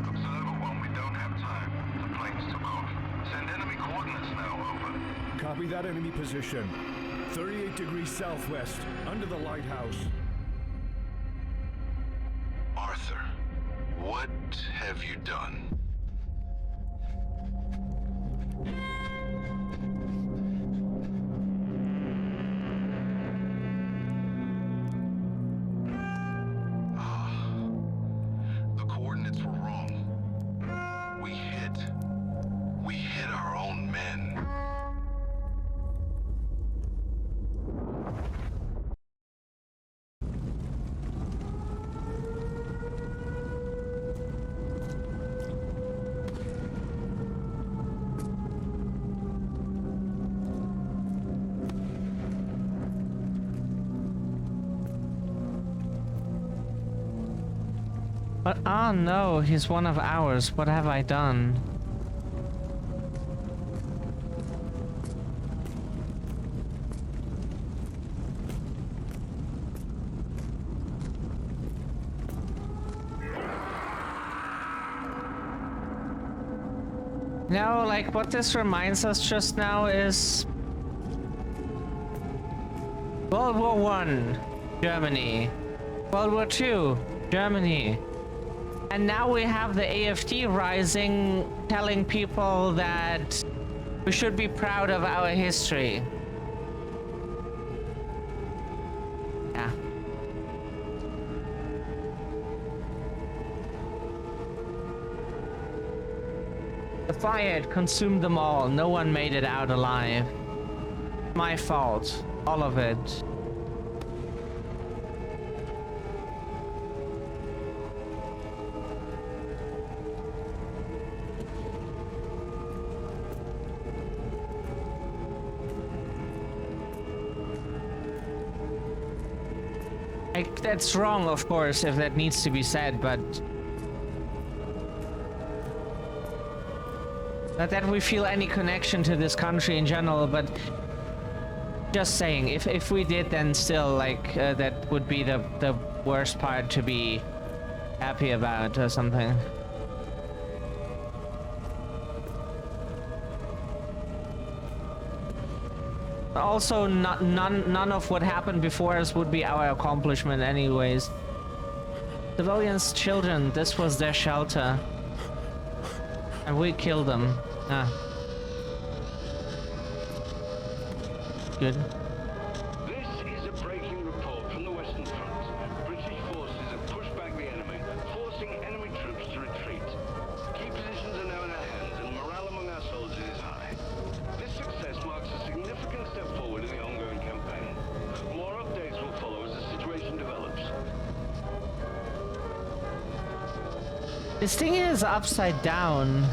Observer 1, we don't have time. The planes took off. Send enemy coordinates now, over. Copy that enemy position. 38 degrees southwest, under the lighthouse. Arthur, what have you done? The coordinates were wrong. We hit our own men. But ah no, he's one of ours. What have I done? No, like what this reminds us just now is World War One, Germany. World War Two, Germany. And now we have the AfD rising, telling people that we should be proud of our history. Yeah. The fire had consumed them all. No one made it out alive. My fault. All of it. Like, that's wrong, of course, if that needs to be said, but not that we feel any connection to this country in general, but just saying, if we did, then still, like, that would be the worst part to be happy about or something. Also, none of what happened before us would be our accomplishment anyways. Civilians, children, this was their shelter. And we killed them. Ah. Good. This is a breaking report from the Western Front. British This thing is upside down.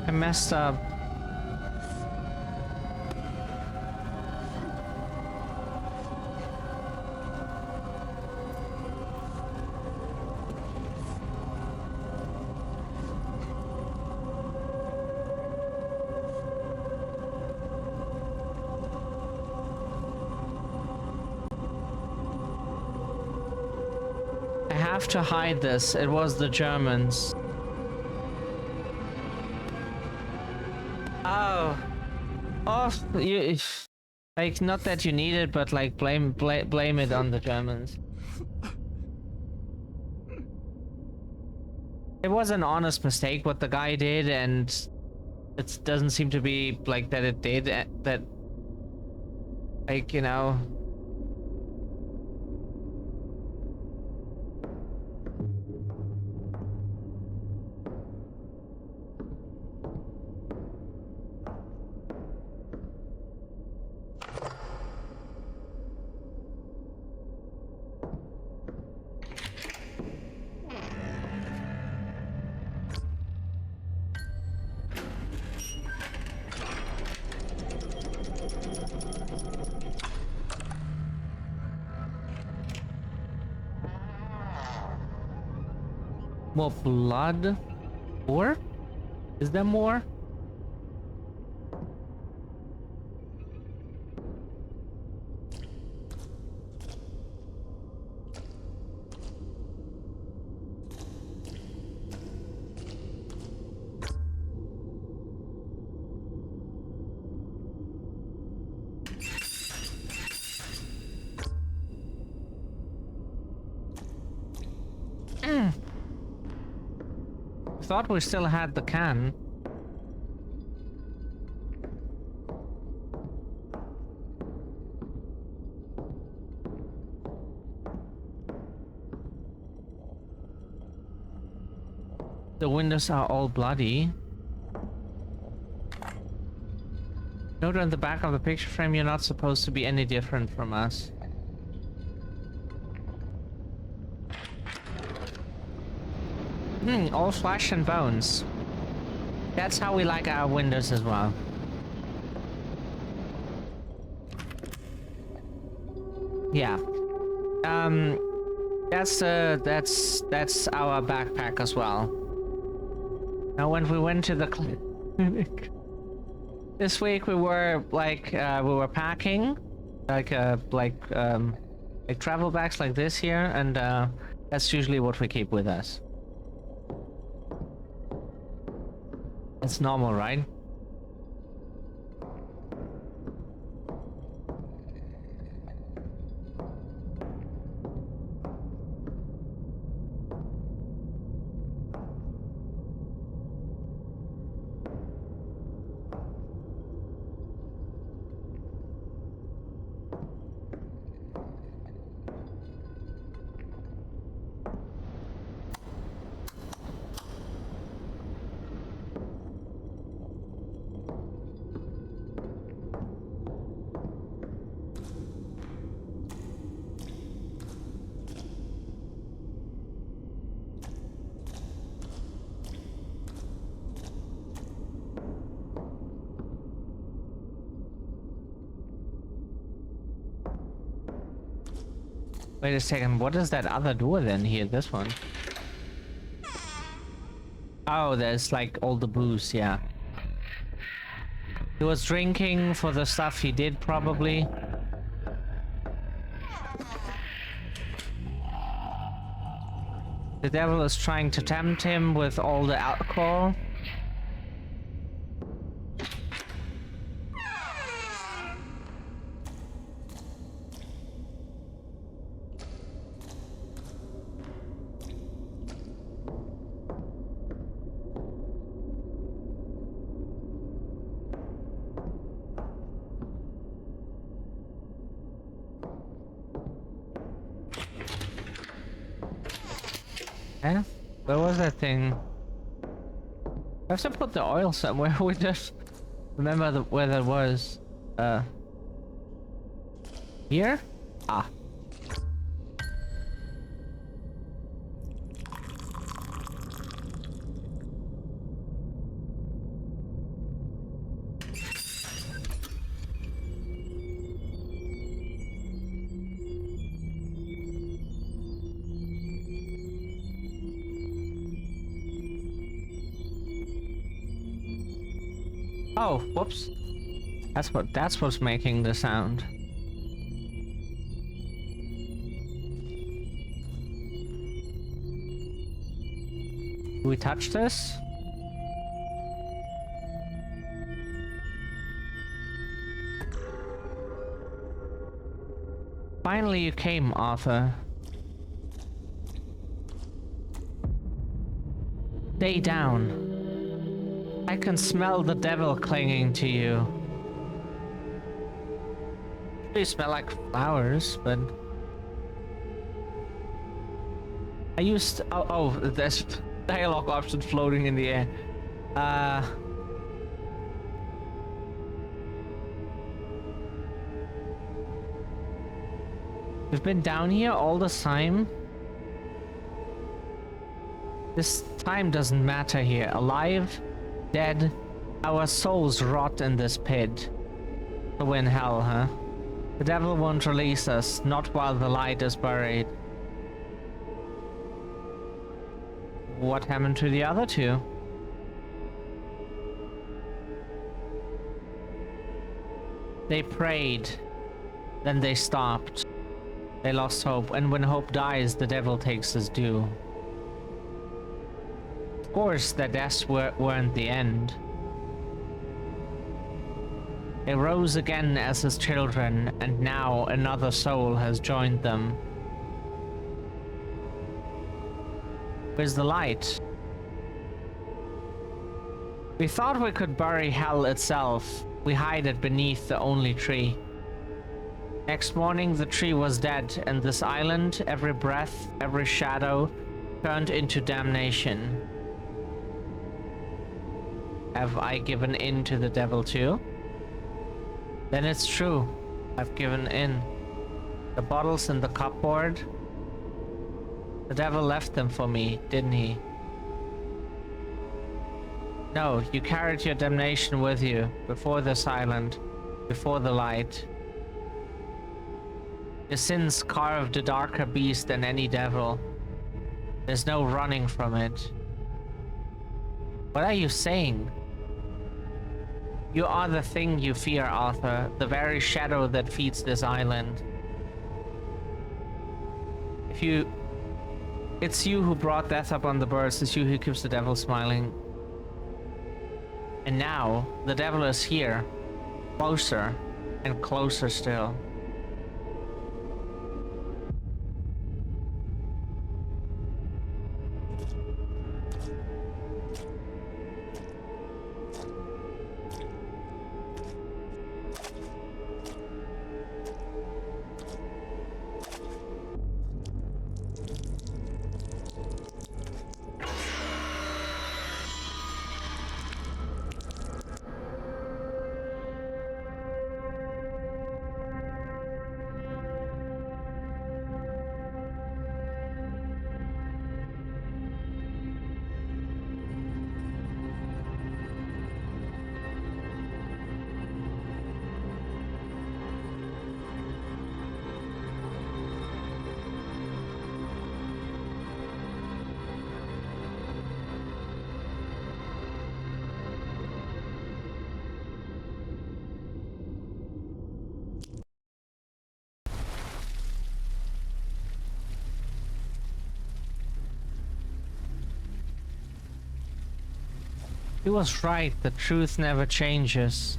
I messed up. I have to hide this. It was the Germans. Oh. Oh, you... Like, not that you need it, but like, blame it on the Germans. It was an honest mistake what the guy did, and it doesn't seem to be like that it did that, like, you know. More blood? More? Is there more? Thought we still had the can. The windows are all bloody. Note on the back of the picture frame, you're not supposed to be any different from us. All flesh and bones. That's how we like our windows as well. Yeah. That's our backpack as well. Now, when we went to the clinic this week, we were like we were packing like travel bags like this here, and that's usually what we keep with us. It's normal, right? Wait a second, what is that other door then here? This one. Oh, there's like all the booze, yeah. He was drinking for the stuff he did, probably. The devil is trying to tempt him with all the alcohol. Eh? Where was that thing? I have to put the oil somewhere. We just remember where that was. Here? Ah. Oh, whoops. That's what's making the sound. Do we touch this? Finally you came, Arthur. Stay down. I can smell the devil clinging to you. They smell like flowers, but I used oh, there's dialogue option floating in the air. We've been down here all the time. This time doesn't matter here. Alive, dead, our souls rot in this pit. So in hell, huh? The devil won't release us, not while the light is buried. What happened to the other two? They prayed, then they stopped. They lost hope, and when hope dies, the devil takes his due. Of course, their deaths weren't the end. They rose again as his children, and now another soul has joined them. Where's the light? We thought we could bury hell itself. We hide it beneath the only tree. Next morning the tree was dead, and this island, every breath, every shadow, turned into damnation. Have I given in to the devil too? Then it's true. I've given in. The bottles in the cupboard. The devil left them for me, didn't he? No, you carried your damnation with you, before this island, before the light. Your sins carved a darker beast than any devil. There's no running from it. What are you saying? You are the thing you fear, Arthur, the very shadow that feeds this island. It's you who brought death upon the birds, it's you who keeps the devil smiling. And now, the devil is here, closer and closer still. He was right, the truth never changes.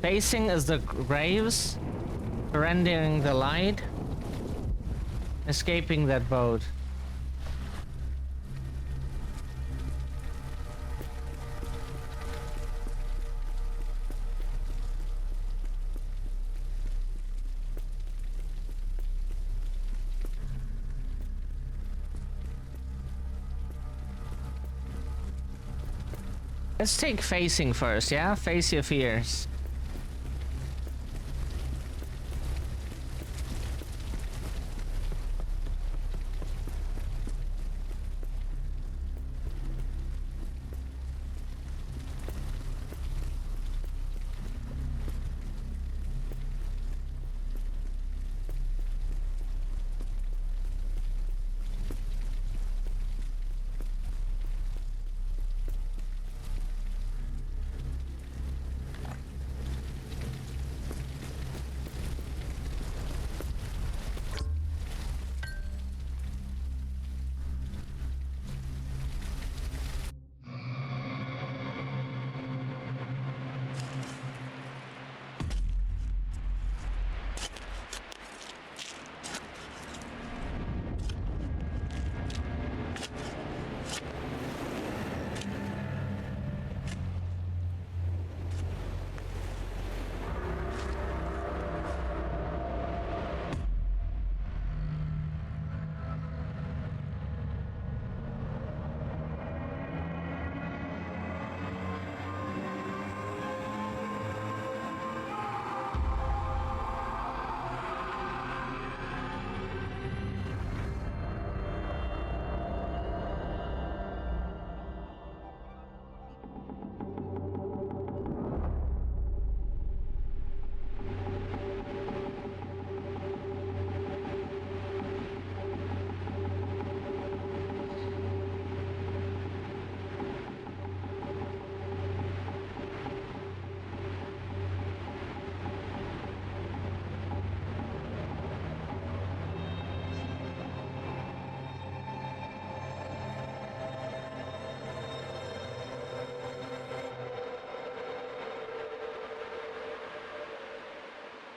Facing is the graves, surrendering the light, escaping that boat. Let's take facing first, yeah? Face your fears.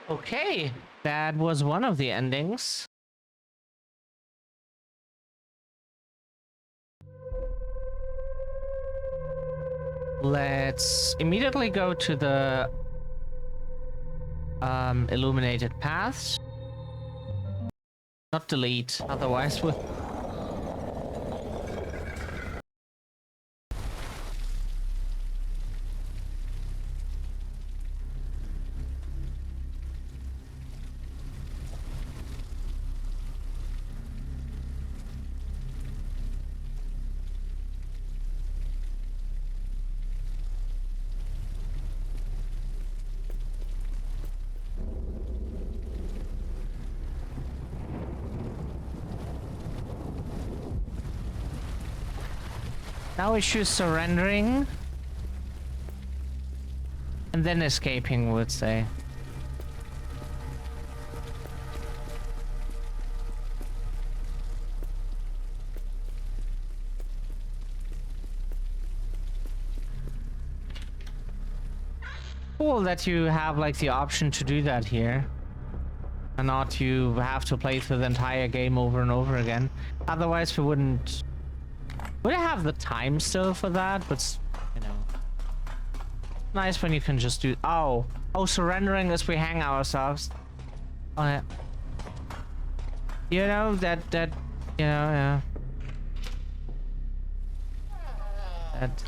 Okay, that was one of the endings. Let's immediately go to the illuminated paths. Not delete, otherwise we'll... Now we choose surrendering. And then escaping, would say. Cool that you have like the option to do that here. And not you have to play through the entire game over and over again. Otherwise we wouldn't... Would I have the time still for that? But, you know... Nice when you can just do... Oh! Oh, surrendering as we hang ourselves. Oh, yeah. You know, that... You know, yeah. That...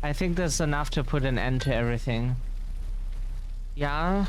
I think that's enough to put an end to everything. Yeah?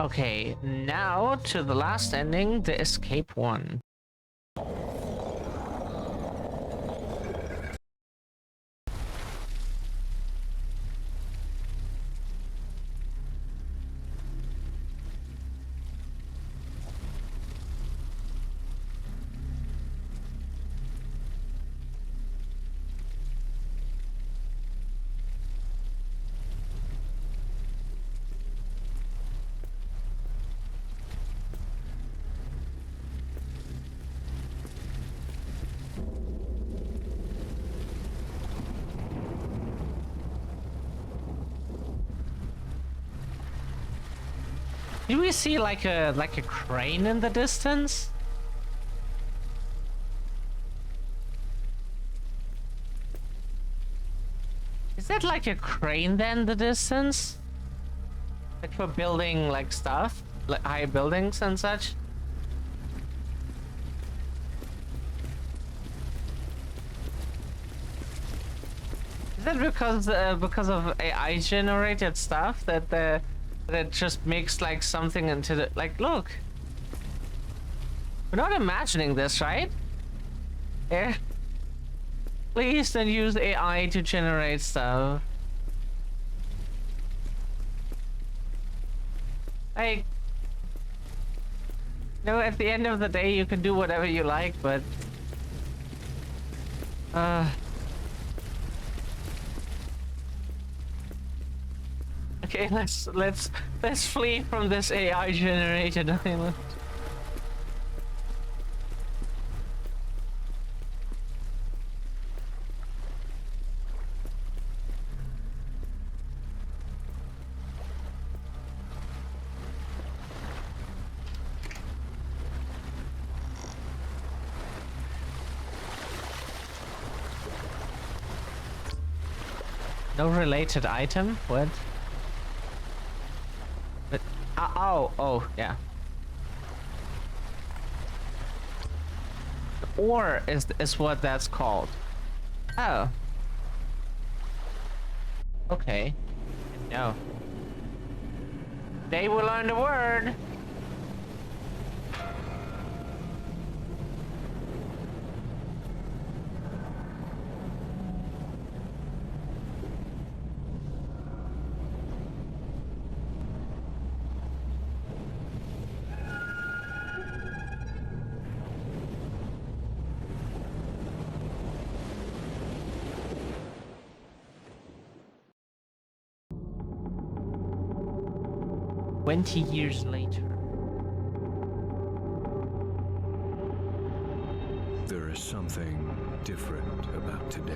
Okay, now to the last ending, the escape one. Do we see like a crane in the distance? Is that like a crane then, the distance? Like for building like stuff? Like high buildings and such? Is that because of AI generated stuff that just makes like something into the like look? We're not imagining this, right? Yeah. Please don't use AI to generate stuff. Like, you know, at the end of the day, you can do whatever you like, but okay, let's flee from this AI generated island. No related item? What? But, oh, yeah. Ore is what that's called. Oh. Okay. No. They will learn the word. $20 later. There is something different about today.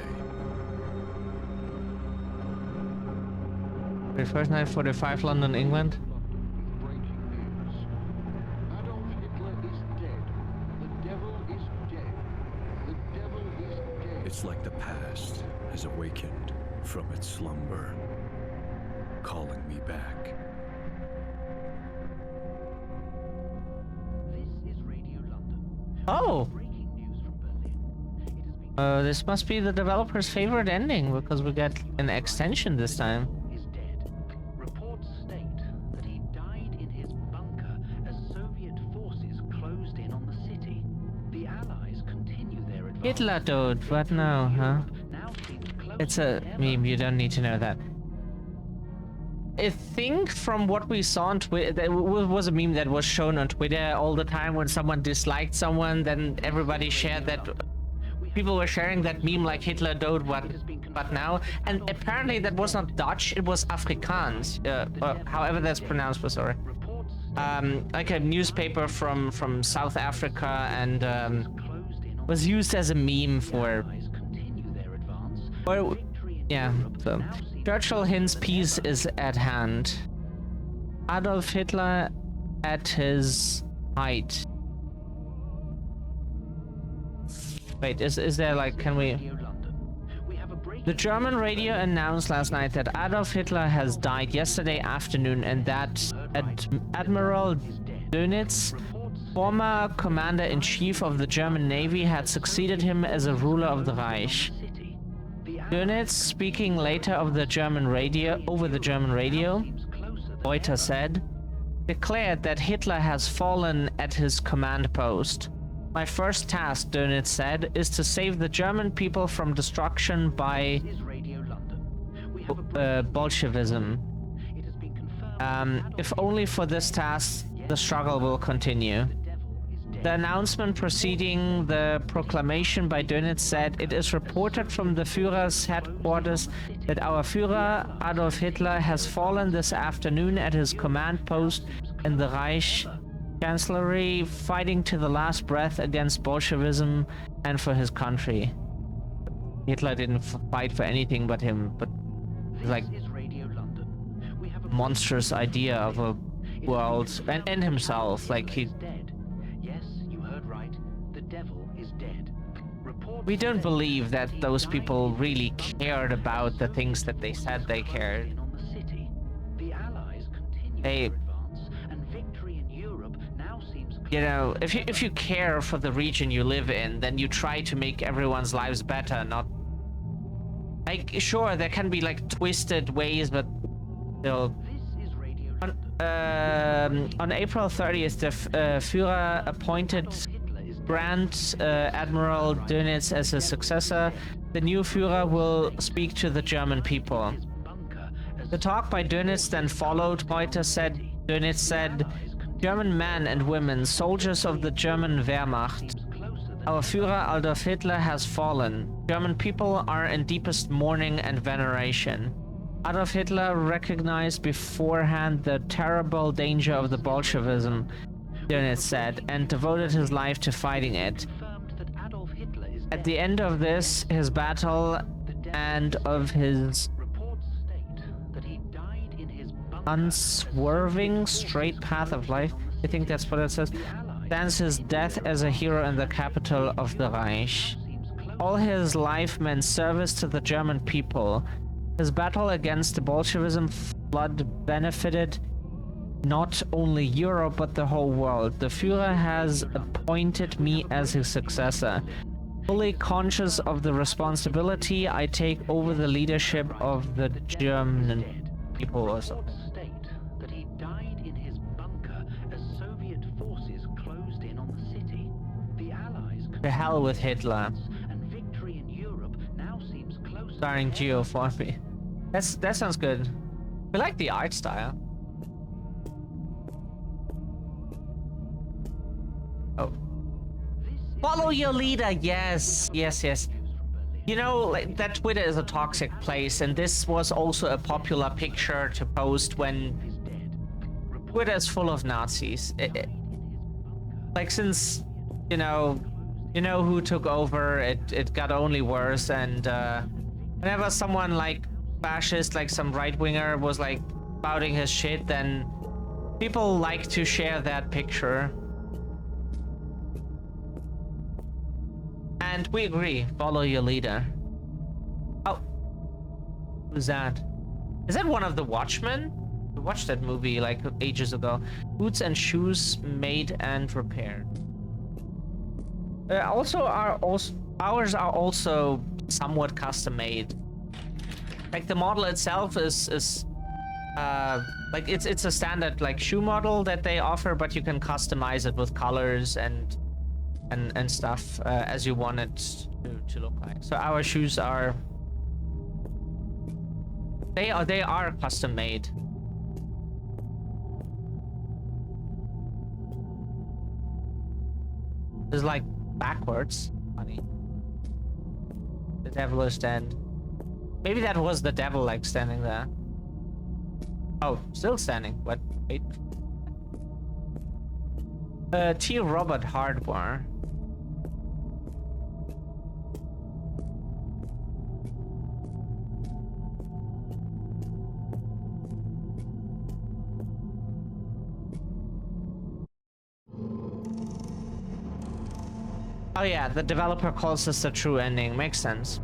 31st, 9:45, London, England. Breaking news. Adolf Hitler is dead. The devil is dead. The devil is dead. It's like the past has awakened from its slumber, calling me back. This is Radio London. Oh! Breaking news from Berlin. It has been This must be the developer's favorite ending because we get an extension this time. is dead. Reports state that he died in his bunker as Soviet forces closed in on the city. The Allies continue their advance. Hitler dude, what now, huh? Now seems closer It's a than ever. meme, you don't need to know that. I think from what we saw on Twitter, that was a meme that was shown on Twitter all the time when someone disliked someone, then everybody shared that. People were sharing that meme like Hitler dood, but now. And apparently that was not Dutch, it was Afrikaans, or however that's pronounced, but sorry. Reports Like a newspaper from South Africa, and closed in on was used as a meme for. Allies continue their advance. Or, Victory in yeah, Europe so now seems Churchill hints peace is at hand. Adolf Hitler at his height. Wait, is there like, can we... Radio London. We have a breaking The German radio announced last night that Adolf Hitler has died yesterday afternoon and that Admiral Dönitz, former commander-in-chief of the German Navy, had succeeded him as a ruler of the Reich. city. The Dönitz, speaking later of the German radio, over the German radio, seems closer than Reuter said, declared that Hitler has fallen at his command post. My first task, Dönitz said, is to save the German people from destruction by This is Radio London. We have a Bolshevism. It has been confirmed. If only for this task, the struggle will continue. The devil is dead. The announcement preceding the proclamation by Dönitz said, it is reported from the Führer's headquarters that our Führer, Adolf Hitler, has fallen this afternoon at his command post in the Reich Chancellery, fighting to the last breath against Bolshevism and for his country. Hitler didn't fight for anything but him, but like This is Radio London. We have a monstrous idea of a world and himself, like he. dead. Yes, you heard right. The devil is dead. Reports We don't say believe that those he people died in really his cared bunker about the as things that they Soviet said they forces cared. closed in on the city. The Allies continue They- to advance, and victory in Europe now seems You know, if you care for the region you live in, then you try to make everyone's lives better, not like sure there can be like twisted ways, but still. This is Radio London. On April 30th, the Führer appointed Adolf Hitler is dead. Grand Admiral Dönitz as his successor. The new Führer will speak to the German people. His bunker as The talk by Dönitz then followed. Dönitz said, German men and women, soldiers of the German Wehrmacht, seems closer than our Führer Adolf Hitler has fallen. German people are in deepest mourning and veneration. Adolf Hitler recognized beforehand the terrible danger of the Bolshevism, Dönitz said, and devoted his life to fighting it. confirmed that Adolf Hitler is At dead. the end of this, his battle and of his Reports state that he died in his bunker unswerving straight path of life, I think that's what it says, stands his death as a hero in the capital of the Reich. All his life meant service to the German people. His battle against the Bolshevism flood benefited not only Europe but the whole world. The Führer has appointed me as his successor. Fully conscious of the responsibility I take over the leadership of the German people or something. State that he died in his bunker as Soviet forces closed in on the city. The Allies To hell with Hitler. and victory in Europe now seems closer. Starring Geo Forby. That sounds good. We like the art style. Oh. Follow your leader, yes. You know, like, that Twitter is a toxic place, and this was also a popular picture to post when Twitter is full of Nazis. Like, since, you know who took over, it got only worse, and whenever someone like fascist, like some right-winger was like spouting his shit, then people like to share that picture. And we agree, follow your leader. Oh. Who's that? Is that one of the Watchmen? We watched that movie like ages ago. Boots and shoes made and repaired. Ours are also somewhat custom made. Like the model itself is like it's a standard like shoe model that they offer, but you can customize it with colors and stuff as you want it to look like. So our shoes are they are custom made. It's like backwards. Funny. The devil is stand. Maybe that was the devil like standing there. Oh, still standing. What? Wait. T. Robert Hardware. Oh yeah, the developer calls this the true ending. Makes sense.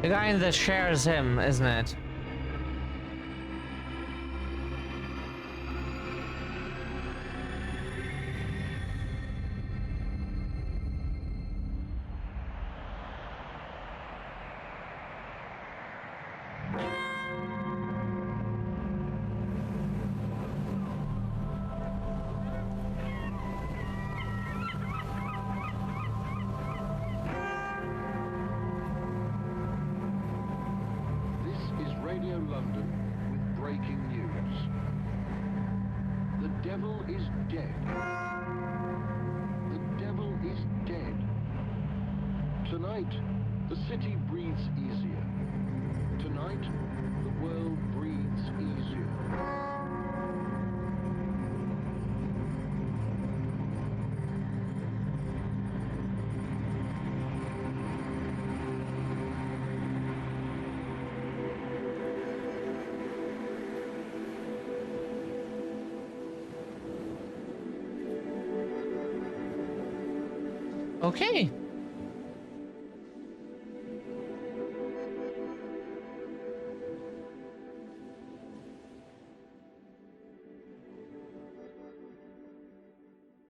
The guy that shares him, isn't it? This is Radio London with breaking news. The devil is dead. The devil is dead. Tonight, the city breathes easier. Tonight, the world breathes easier. Okay.